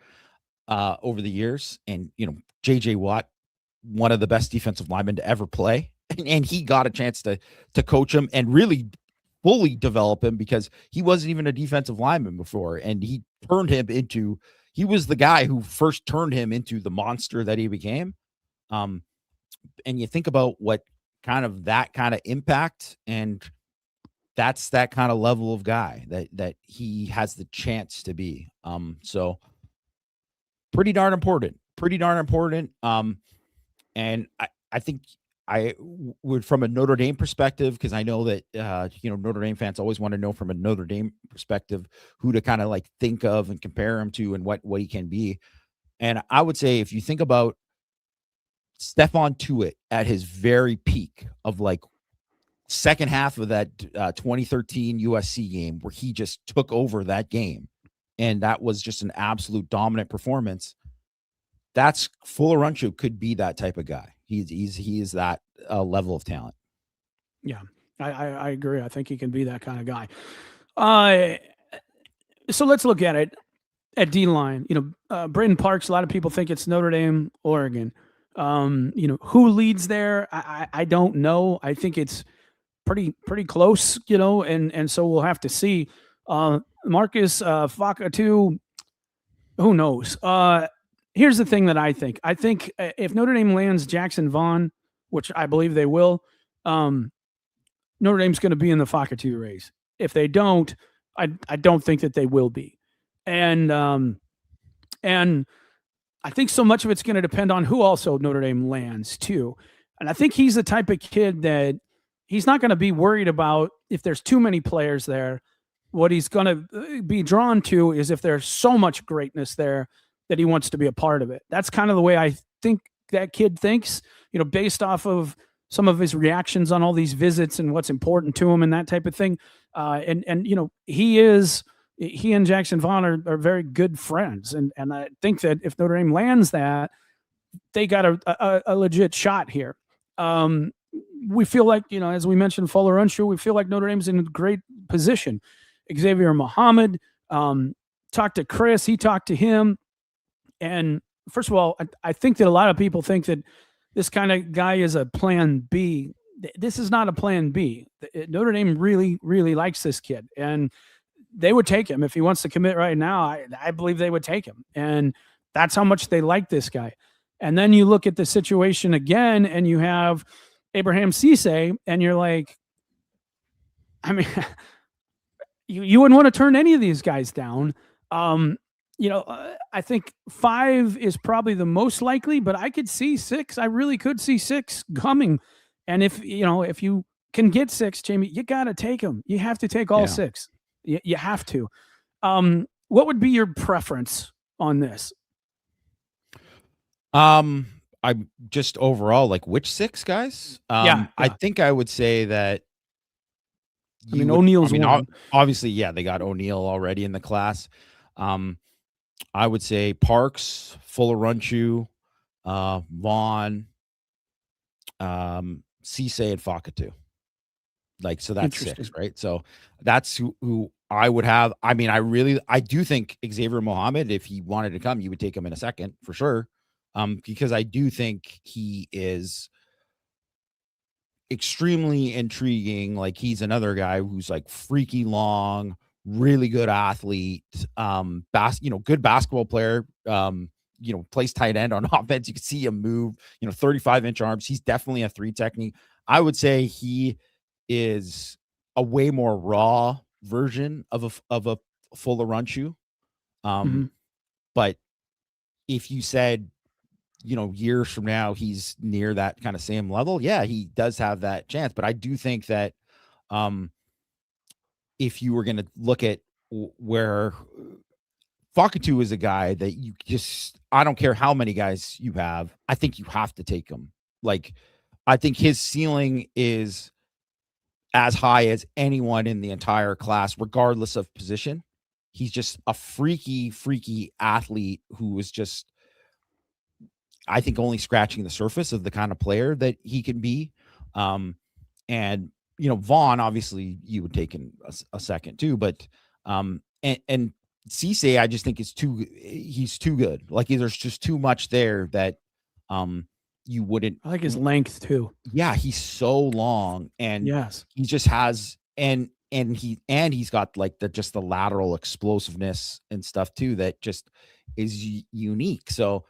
And, JJ Watt, one of the best defensive linemen to ever play. And he got a chance to coach him and really fully develop him, because he wasn't even a defensive lineman before. And he was the guy who first turned him into the monster that he became. And you think about what that kind of impact, and that's that kind of level of guy that he has the chance to be. So pretty darn important. And I think I would, from a Notre Dame perspective, because I know that, Notre Dame fans always want to know from a Notre Dame perspective who to kind of like think of and compare him to and what he can be. And I would say, if you think about Stephon Tuitt at his very peak of like second half of that 2013 USC game, where he just took over that game, and that was just an absolute dominant performance. That's Fuller Runchu could be that type of guy. He is that level of talent. Yeah, I agree. I think he can be that kind of guy. So let's look at it at D line. Braden Parks. A lot of people think it's Notre Dame, Oregon. Who leads there? I don't know. I think it's pretty close. And so we'll have to see. Marcus Fakatu. Who knows? Here's the thing that I think. I think if Notre Dame lands Jackson Vaughn, which I believe they will, Notre Dame's going to be in the Fakatu race. If they don't, I don't think that they will be. And I think so much of it's going to depend on who also Notre Dame lands too. And I think he's the type of kid that he's not going to be worried about if there's too many players there. What he's going to be drawn to is if there's so much greatness there that he wants to be a part of it. That's kind of the way I think that kid thinks, based off of some of his reactions on all these visits and what's important to him and that type of thing. He and Jackson Vaughn are very good friends. And I think that if Notre Dame lands that, they got a legit shot here. We feel like, as we mentioned, Fuller Unsure, we feel like Notre Dame's in a great position. Xavier Muhammad talked to Chris. He talked to him. And first of all, I think that a lot of people think that this kind of guy is a plan B. This is not a plan B. Notre Dame really, really likes this kid. And they would take him. If he wants to commit right now, I believe they would take him. And that's how much they like this guy. And then you look at the situation again, and you have Abraham Cisse, and you're like, I mean, you wouldn't want to turn any of these guys down. I think 5 is probably the most likely, but I could see 6. I really could see 6 coming. And if you can get 6, Jamie, you got to take them. You have to take all 6. You have to. What would be your preference on this? I'm just overall, like, which 6 guys? Yeah. I think I would say that I mean, O'Neal's one. Obviously, yeah, they got O'Neal already in the class. I would say Parks, Fuller-Runchu, Vaughn, Cisse, and Fakatu. Like, so that's 6, right? So that's who I would have. I mean, I do think Xavier Mohammed, if he wanted to come, you would take him in a second for sure. Because I do think he is extremely intriguing. Like, he's another guy who's like freaky long, really good athlete, good basketball player, plays tight end on offense. You can see him move, 35-inch arms. He's definitely a 3 technique. I would say he is a way more raw version of a Fuller-Runchu. But if you said, years from now, he's near that kind of same level, yeah, he does have that chance. But I do think that if you were going to look at where Fakatu is a guy that you just, I don't care how many guys you have, I think you have to take him. Like, I think his ceiling is as high as anyone in the entire class, regardless of position. He's just a freaky athlete who is just, I think, only scratching the surface of the kind of player that he can be. And, Vaughn, obviously you would take in a second too, but, and Cisse, I just think he's too good. Like, there's just too much there that, you wouldn't. I like his length too. Yeah, he's so long, and yes, he just has, and he's got like the lateral explosiveness and stuff too that just is unique. So,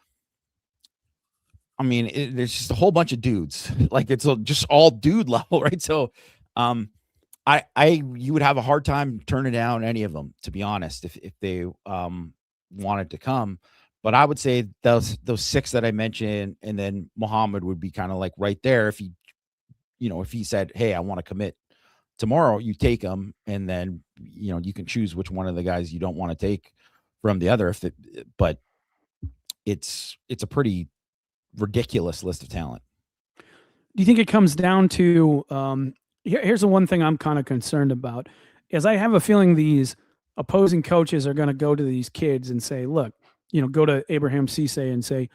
I mean, there's just a whole bunch of dudes. Like, it's just all dude level, right? So, you would have a hard time turning down any of them, to be honest, if they wanted to come. But I would say those 6 that I mentioned, and then Muhammad would be kind of like right there. If he said, "Hey, I want to commit tomorrow," you take him, and then you can choose which one of the guys you don't want to take from the other. But it's a pretty ridiculous list of talent. Do you think it comes down to? Here's the one thing I'm kind of concerned about, is I have a feeling these opposing coaches are going to go to these kids and say, "Look." Go to Abraham Cisse and say,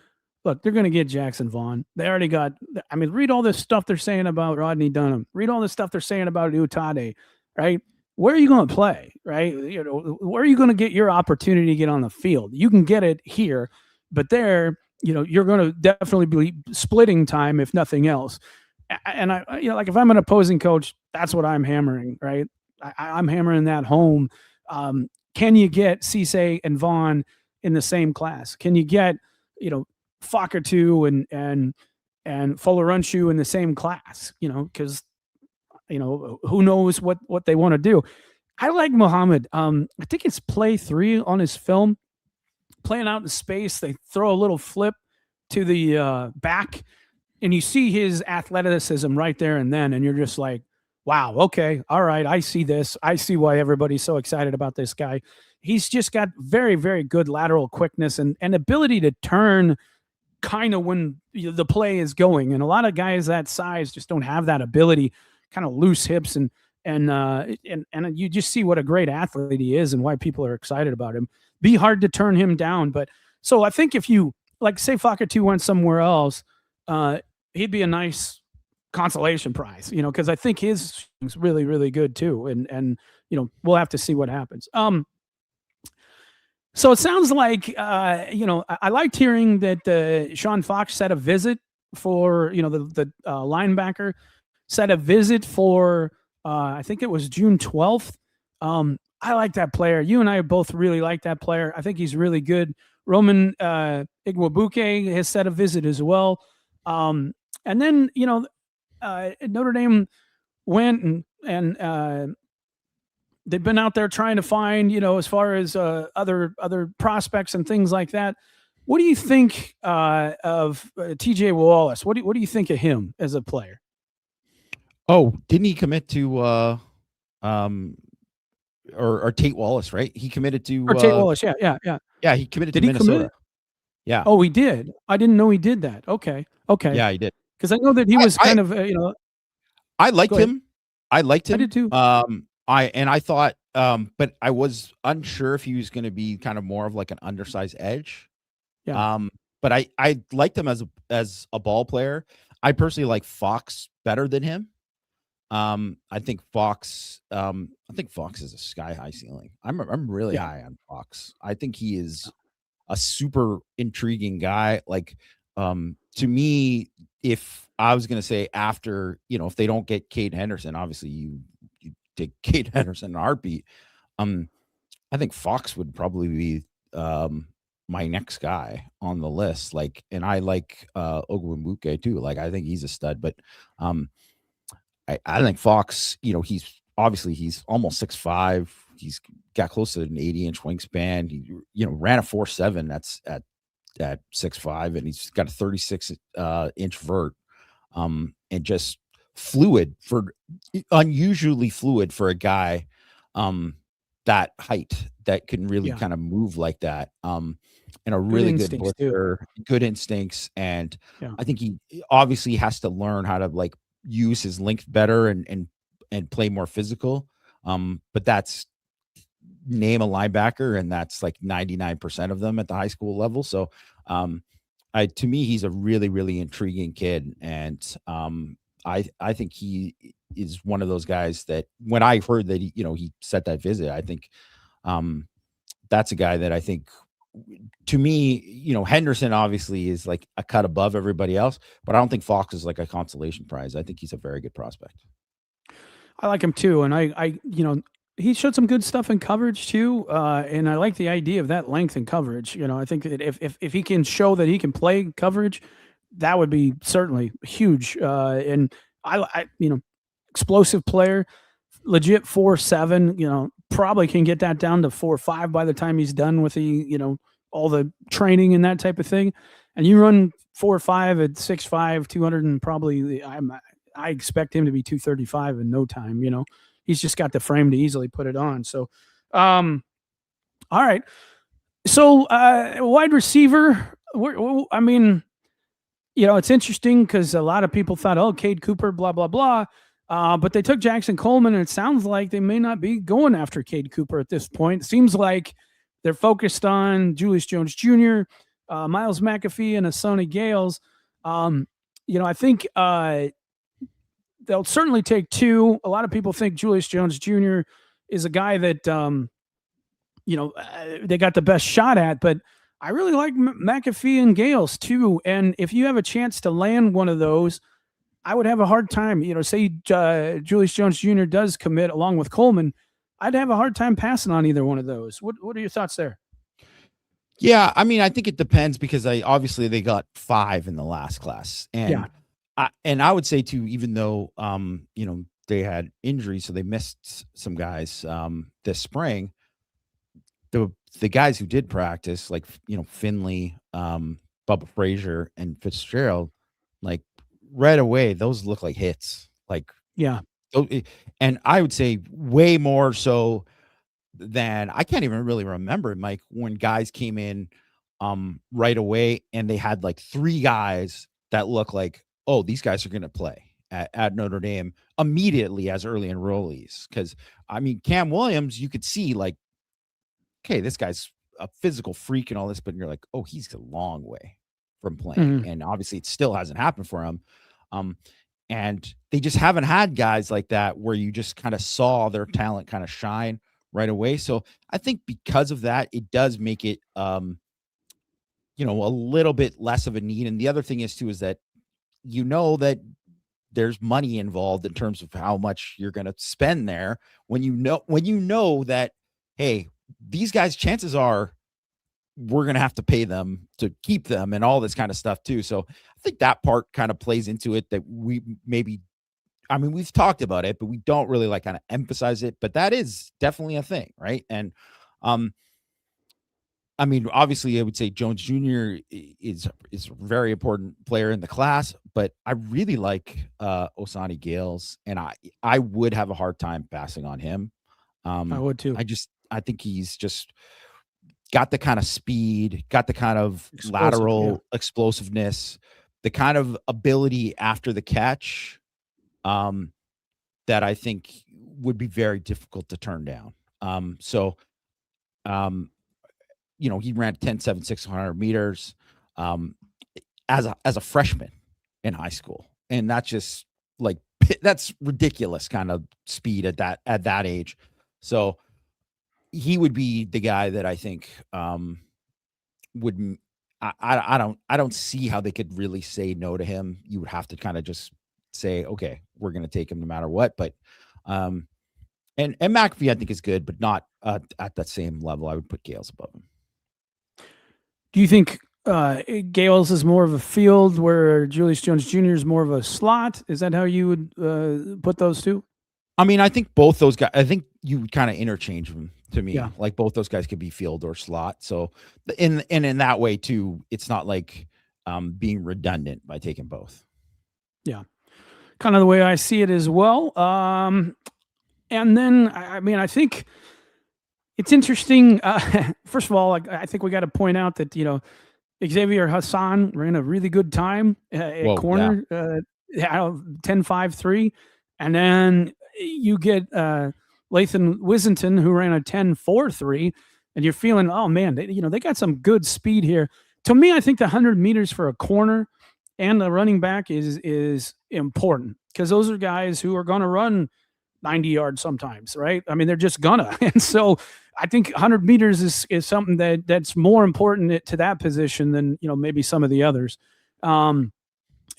look, they're going to get Jackson Vaughn. They already got, I mean, read all this stuff they're saying about Rodney Dunham. Read all this stuff they're saying about Utade, right? Where are you going to play, right? Where are you going to get your opportunity to get on the field? You can get it here, but there, you're going to definitely be splitting time, if nothing else. And I, like, if I'm an opposing coach, that's what I'm hammering, right? I'm hammering that home. Can you get Cisse and Vaughn in the same class? Can you get, Fakatu and Fuller-Runchu in the same class? Because, who knows what they want to do. I like Muhammad. I think it's play 3 on his film, playing out in space. They throw a little flip to the back, and you see his athleticism right there and then, and you're just like, wow, okay, all right, I see this. I see why everybody's so excited about this guy. He's just got very, very good lateral quickness and ability to turn kind of when the play is going. And a lot of guys that size just don't have that ability, kind of loose hips. And you just see what a great athlete he is and why people are excited about him. Be hard to turn him down. But so I think if you, like, say Fakatu went somewhere else, he'd be a nice consolation prize, because I think his is really, really good too. And we'll have to see what happens. So it sounds like, I liked hearing that Sean Fox set a visit for, the linebacker set a visit for, I think it was June 12th. I like that player. You and I both really like that player. I think he's really good. Roman Igwabuke has set a visit as well. And then, Notre Dame went and they've been out there trying to find, as far as other prospects and things like that. What do you think of TJ Wallace? What do you think of him as a player? Oh, didn't he commit to or Tate Wallace, right? He committed to Tate Wallace, yeah. Yeah, he committed to Minnesota. Yeah. Oh, he did. I didn't know he did that. Okay. Yeah, he did. Because I know that he was kind of I liked him. I liked him. I did too. I thought, but I was unsure if he was going to be kind of more of like an undersized edge. Yeah. Um, but I liked him as a ball player. I personally like Fox better than him. I think Fox is a sky high ceiling. I'm really Yeah. high on Fox. I think he is a super intriguing guy. Like, to me, if I was gonna say after, if they don't get Cade Henderson, obviously you take Cade Henderson in a heartbeat. Um, I think Fox would probably be my next guy on the list. Like, and I like Ogwumbuke too. Like, I think he's a stud, but um I think Fox, he's almost 6'5". He's got close to an 80-inch wingspan. He, ran a 4.7. That's at 6'5", and he's got a 36 inch vert. And just unusually fluid for a guy that height that can really Yeah. kind of move like that. And a Good really good instincts too. blitzer, good instincts, and Yeah. I think he obviously has to learn how to like use his length better and play more physical. But that's name a linebacker, and that's like 99% of them at the high school level. So, to me, he's a really, really intriguing kid, and I think he is one of those guys that when I heard that he set that visit, I think um, that's a guy that I think to me, Henderson obviously is like a cut above everybody else, but I don't think Fox is like a consolation prize. I think he's a very good prospect. I like him too, and he showed some good stuff in coverage too, and I like the idea of that length in coverage. I think that if he can show that he can play coverage, that would be certainly huge. And explosive player, legit 4.7. Probably can get that down to 4.5 by the time he's done with all the training and that type of thing. And you run 4.5 at 6'5", 200, and probably I expect him to be 235 in no time. He's just got the frame to easily put it on. So, all right. So, wide receiver. I mean, it's interesting because a lot of people thought, oh, Cade Cooper, blah blah blah. But they took Jackson Coleman, and it sounds like they may not be going after Cade Cooper at this point. It seems like they're focused on Julius Jones Jr., Miles McAfee, and Asani Gales. I think they'll certainly take two. A lot of people think Julius Jones Jr. is a guy that they got the best shot at, but I really like McAfee and Gales too. And if you have a chance to land one of those, I would have a hard time. Say Julius Jones Jr. does commit along with Coleman, I'd have a hard time passing on either one of those. What are your thoughts there? Yeah, I mean, I think it depends because obviously they got 5 in the last class, Yeah, and I would say too, even though they had injuries, so they missed some guys this spring. The guys who did practice, like Finley, Bubba Frazier, and Fitzgerald, like right away, those look like hits. Like, yeah, and I would say way more so than I can't even really remember, Mike, when guys came in right away and they had like 3 guys that look like, oh, these guys are going to play at Notre Dame immediately as early enrollees. Because I mean, Cam Williams, you could see like, okay, this guy's a physical freak and all this, but you're like, oh, he's a long way from playing. Mhm. And obviously it still hasn't happened for him. And they just haven't had guys like that where you just kind of saw their talent kind of shine right away. So I think because of that, it does make it, a little bit less of a need. And the other thing is too, is that, that there's money involved in terms of how much you're going to spend there when you know that, hey, these guys, chances are we're going to have to pay them to keep them and all this kind of stuff too. So I think that part kind of plays into it, that we maybe, I mean, we've talked about it, but we don't really like kind of emphasize it, but that is definitely a thing. Right. And, I mean, obviously I would say Jones Jr. is a very important player in the class, but I really like Osani Gales, and I would have a hard time passing on him. I would too. I think he's just got the kind of speed, got the kind of Explosive, yeah. lateral explosiveness, the kind of ability after the catch that I think would be very difficult to turn down. So he ran 10.7 600 meters um, as a freshman in high school, and that's just like that's ridiculous kind of speed at that age. So he would be the guy that I think would. I don't see how they could really say no to him. You would have to kind of just say, okay, we're going to take him no matter what. But and McAfee I think is good, but not at that same level. I would put Gales above him. Do you think Gales is more of a field where Julius Jones Jr. is more of a slot? Is that how you would put those two? I mean, I think both those guys. I think you would kind of interchange them to me. Yeah. Like both those guys could be field or slot. So in that way too, it's not like being redundant by taking both. Yeah, kind of the way I see it as well. And then I mean, I think it's interesting. First of all, I think we got to point out that Xavier Hassan ran a really good time at corner, 10.53, and then you get Lathan Wissington, who ran a 10.43, and you're feeling, oh man, they got some good speed here. To me, I think the 100 meters for a corner and the running back is important, because those are guys who are going to run 90 yards sometimes, right? I mean, they're just gonna. And so I think 100 meters is something that's more important to that position than maybe some of the others. And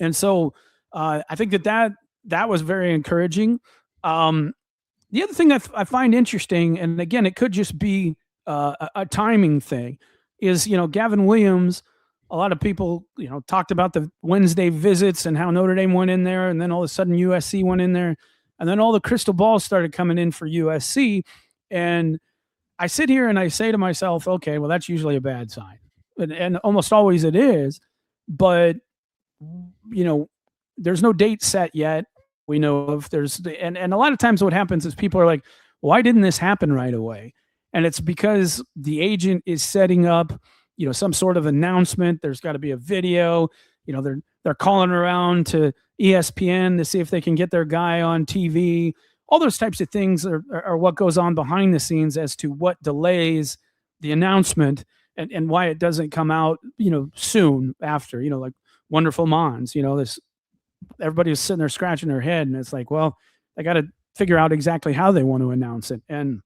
so I think that was very encouraging. The other thing I find interesting, and again, it could just be a timing thing, is Gavin Williams. A lot of people talked about the Wednesday visits and how Notre Dame went in there, and then all of a sudden USC went in there, and then all the crystal balls started coming in for USC. And I sit here and I say to myself, okay, well, that's usually a bad sign, and almost always it is. But there's no date set yet. We know of and a lot of times what happens is people are like, why didn't this happen right away? And it's because the agent is setting up, some sort of announcement. There's got to be a video. They're calling around to ESPN to see if they can get their guy on TV. All those types of things are what goes on behind the scenes as to what delays the announcement and why it doesn't come out, soon after, like Wonderful Mons, this. Everybody was sitting there scratching their head, and it's like, well, they got to figure out exactly how they want to announce it. And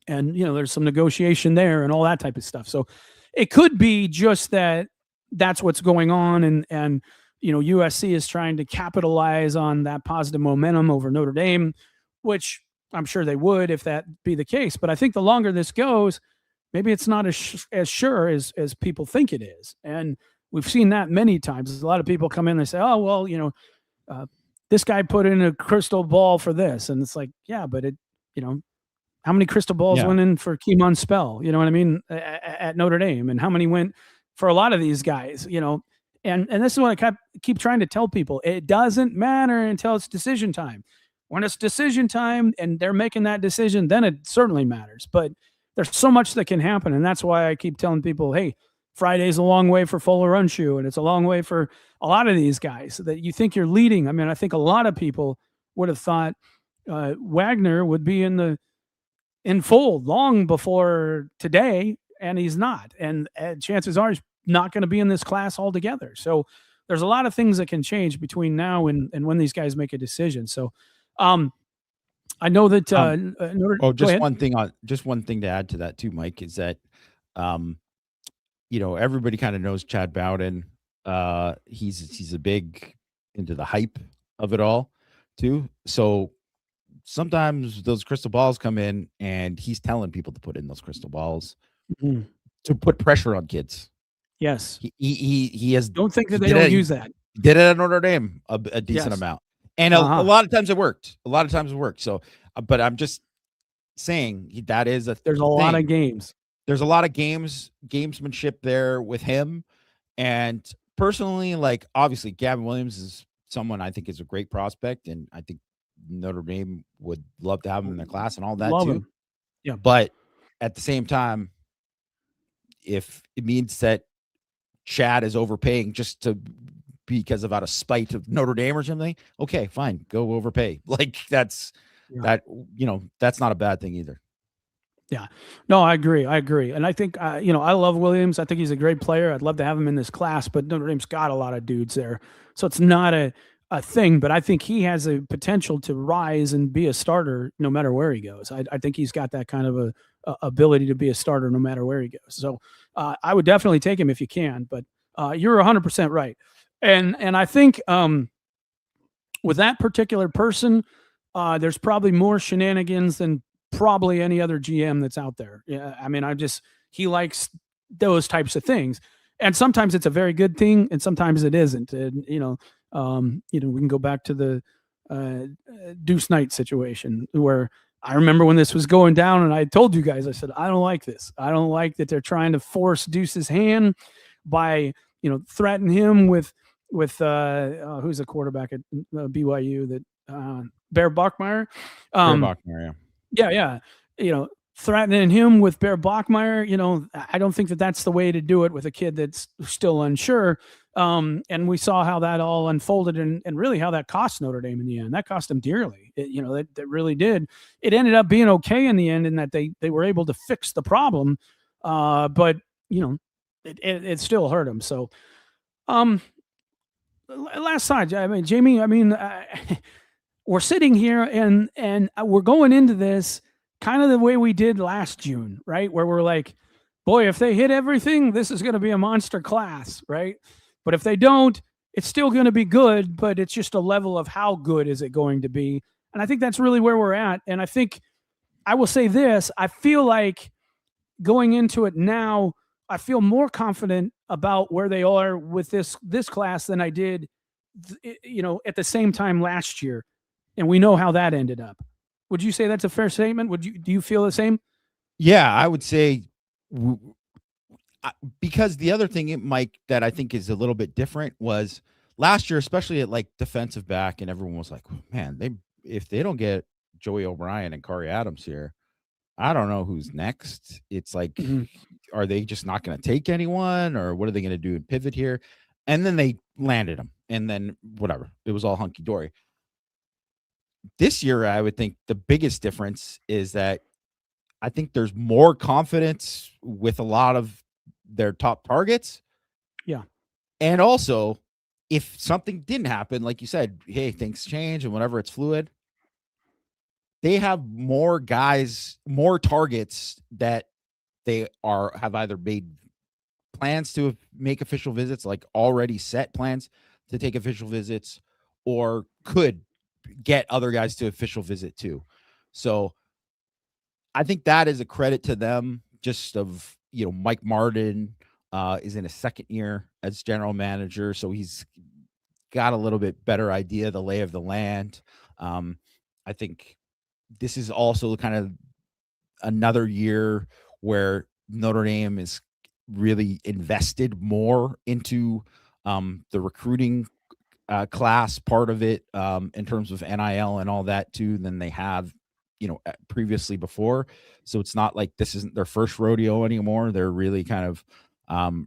there's some negotiation there and all that type of stuff. So it could be just that's what's going on. And USC is trying to capitalize on that positive momentum over Notre Dame, which I'm sure they would if that be the case. But I think the longer this goes, maybe it's not as sure as people think it is. And we've seen that many times. A lot of people come in and say, oh, well, this guy put in a crystal ball for this. And it's like, yeah, but how many crystal balls went in for Keemon Spell? You know what I mean? At Notre Dame, and how many went for a lot of these guys, and this is what I keep trying to tell people. It doesn't matter until it's decision time. When it's decision time and they're making that decision, then it certainly matters. But there's so much that can happen. And that's why I keep telling people, hey, Friday's a long way for Fuller Runshoe, and it's a long way for a lot of these guys that you think you're leading. I mean, I think a lot of people would have thought Wagner would be in fold long before today, and he's not. And chances are he's not going to be in this class altogether. So there's a lot of things that can change between now and when these guys make a decision. So I know that just one thing to add to that too, Mike, is that everybody kind of knows Chad Bowden. He's a big into the hype of it all too. So sometimes those crystal balls come in and he's telling people to put in those crystal balls to put pressure on kids. Yes. He has. Don't think that they don't use that. Did it at Notre Dame a decent amount. And a lot of times it worked. So, but I'm just saying that is there's a lot of games. There's a lot of gamesmanship there with him. And personally, like, obviously Gavin Williams is someone I think is a great prospect. And I think Notre Dame would love to have him in their class and all that too. Him. Yeah. But at the same time, if it means that Chad is overpaying just because of out of spite of Notre Dame or something, okay, fine, go overpay. Like that's Yeah. that, that's not a bad thing either. Yeah. No, I agree. And I think, I love Williams. I think he's a great player. I'd love to have him in this class, but Notre Dame's got a lot of dudes there. So it's not a thing, but I think he has a potential to rise and be a starter no matter where he goes. I think he's got that kind of a ability to be a starter no matter where he goes. So I would definitely take him if you can, but you're 100% right. And I think with that particular person, there's probably more shenanigans than probably any other GM that's out there. Yeah, I mean, he likes those types of things, and sometimes it's a very good thing, and sometimes it isn't. And we can go back to the Deuce Knight situation where I remember when this was going down, and I told you guys, I said, I don't like this. I don't like that they're trying to force Deuce's hand by threatening him with who's the quarterback at BYU that Bear Bachmeier. Bear Bachmeier, Yeah. Threatening him with Bear Bachmeier, I don't think that that's the way to do it with a kid that's still unsure. And we saw how that all unfolded and really how that cost Notre Dame in the end. That cost them dearly. That really did. It ended up being okay in the end in that they were able to fix the problem. But it still hurt them. So, last side, Jamie, we're sitting here and we're going into this kind of the way we did last June, right? Where we're like, boy, if they hit everything, this is going to be a monster class, right? But if they don't, it's still going to be good, but it's just a level of how good is it going to be. And I think that's really where we're at. And I think I will say this, I feel like going into it now, I feel more confident about where they are with this class than I did, at the same time last year. And we know how that ended up. Would you say that's a fair statement? Do you feel the same? Yeah, I would say, because the other thing, Mike, that I think is a little bit different was last year, especially at like defensive back, and everyone was like, man, if they don't get Joey O'Brien and Corey Adams here, I don't know who's next. It's like, are they just not going to take anyone, or what are they going to do and pivot here? And then they landed him, and then whatever, it was all hunky dory. This year, I would think the biggest difference is that I think there's more confidence with a lot of their top targets. Yeah. And also, if something didn't happen, like you said, hey, things change and whatever, it's fluid. They have more guys, more targets that they have either made plans to make official visits, like already set plans to take official visits, or could get other guys to official visit too. So I think that is a credit to them, just of, Mike Martin is in his second year as general manager. So he's got a little bit better idea of the lay of the land. I think this is also kind of another year where Notre Dame is really invested more into the recruiting class part of it, in terms of NIL and all that too, than they have, previously before. So it's not like this isn't their first rodeo anymore. They're really kind of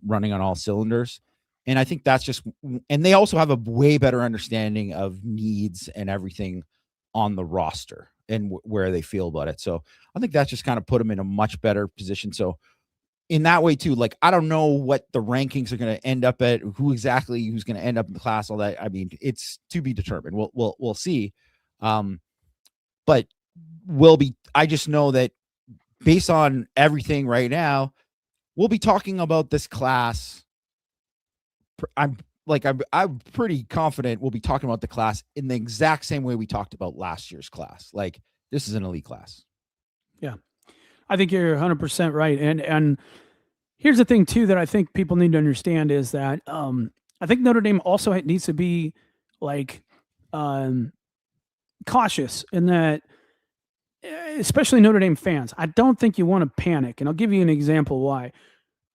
running on all cylinders. And I think that's just, and they also have a way better understanding of needs and everything on the roster and where they feel about it. So I think that's just kind of put them in a much better position. So in that way too, like, I don't know what the rankings are going to end up at, who's going to end up in the class, all that. I mean, it's to be determined. We'll see. But I just know that based on everything right now, we'll be talking about this class. I'm pretty confident we'll be talking about the class in the exact same way we talked about last year's class. Like, this is an elite class. Yeah. I think you're 100% right. And here's the thing too, that I think people need to understand is that, I think Notre Dame also needs to be like, cautious in that, especially Notre Dame fans. I don't think you want to panic. And I'll give you an example why.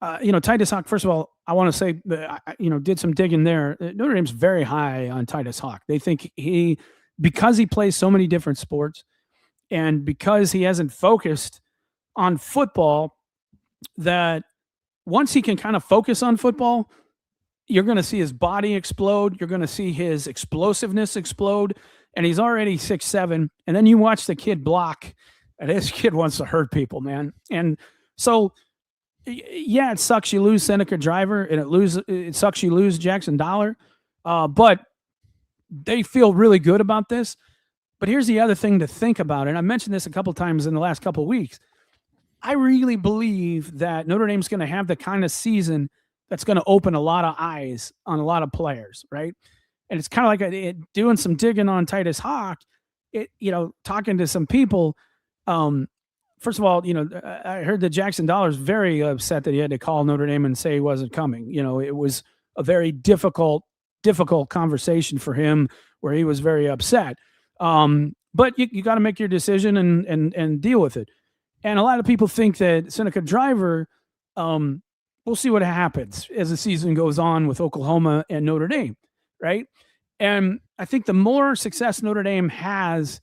Titus Hawk, first of all, I want to say that I did some digging there. Notre Dame's very high on Titus Hawk. They think because he plays so many different sports and because he hasn't focused on football, that once he can kind of focus on football, you're going to see his body explode. You're going to see his explosiveness explode. and he's already 6'7", and then you watch the kid block, and this kid wants to hurt people, man. And so, yeah, it sucks you lose Seneca Driver, and it sucks you lose Jackson Dollar, but they feel really good about this. But here's the other thing to think about, and I mentioned this a couple times in the last couple of weeks. I really believe that Notre Dame's going to have the kind of season that's going to open a lot of eyes on a lot of players, right? And it's kind of like doing some digging on Titus Hawk, talking to some people. First of all, I heard that Jackson Dollar's very upset that he had to call Notre Dame and say he wasn't coming. It was a very difficult conversation for him where he was very upset. But you got to make your decision and deal with it. And a lot of people think that Seneca Driver, we'll see what happens as the season goes on with Oklahoma and Notre Dame, right? And I think the more success Notre Dame has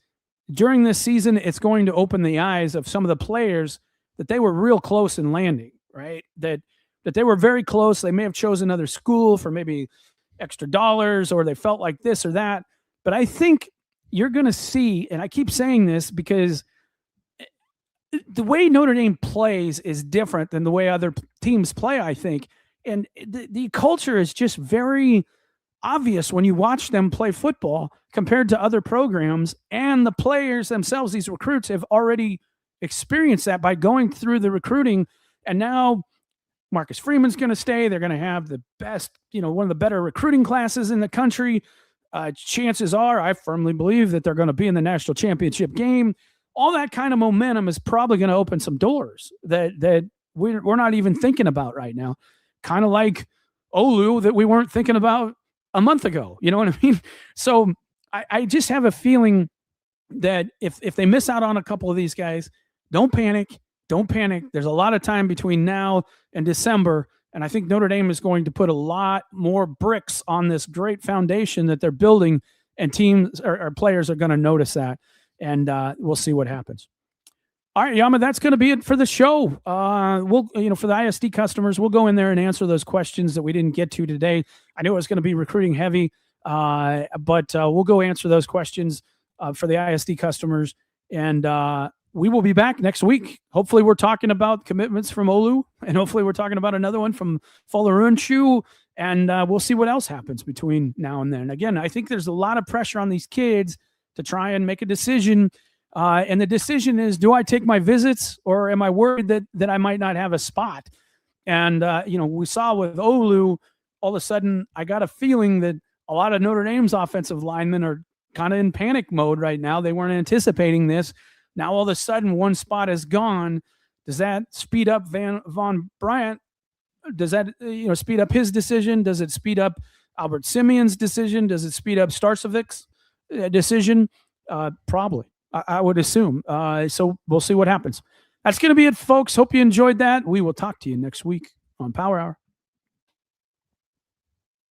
during this season, it's going to open the eyes of some of the players that they were real close in landing, right? That they were very close. They may have chosen another school for maybe extra dollars, or they felt like this or that. But I think you're going to see, and I keep saying this because the way Notre Dame plays is different than the way other teams play, I think. And the culture is just very obvious when you watch them play football compared to other programs. And the players themselves, these recruits, have already experienced that by going through the recruiting. And now Marcus Freeman's going to stay. They're going to have the best, one of the better recruiting classes in the country. Chances are, I firmly believe that they're going to be in the national championship game. All that kind of momentum is probably going to open some doors that we're not even thinking about right now. Kind of like Olu that we weren't thinking about a month ago. You know what I mean? So I just have a feeling that if they miss out on a couple of these guys, don't panic. Don't panic. There's a lot of time between now and December. And I think Notre Dame is going to put a lot more bricks on this great foundation that they're building, and teams or players are going to notice that. And we'll see what happens. All right, Yama, that's going to be it for the show. We'll, for the ISD customers, we'll go in there and answer those questions that we didn't get to today. I knew it was going to be recruiting heavy, but we'll go answer those questions for the ISD customers. And we will be back next week. Hopefully we're talking about commitments from Olu, and hopefully we're talking about another one from Folarunshu, and we'll see what else happens between now and then. Again, I think there's a lot of pressure on these kids to try and make a decision. And the decision is, do I take my visits, or am I worried that I might not have a spot? And, we saw with Olu, all of a sudden, I got a feeling that a lot of Notre Dame's offensive linemen are kind of in panic mode right now. They weren't anticipating this. Now, all of a sudden, one spot is gone. Does that speed up Von Bryant? Does that, speed up his decision? Does it speed up Albert Simeon's decision? Does it speed up Starsovic's decision? Probably. I would assume. So we'll see what happens. That's going to be it, folks. Hope you enjoyed that. We will talk to you next week on Power Hour.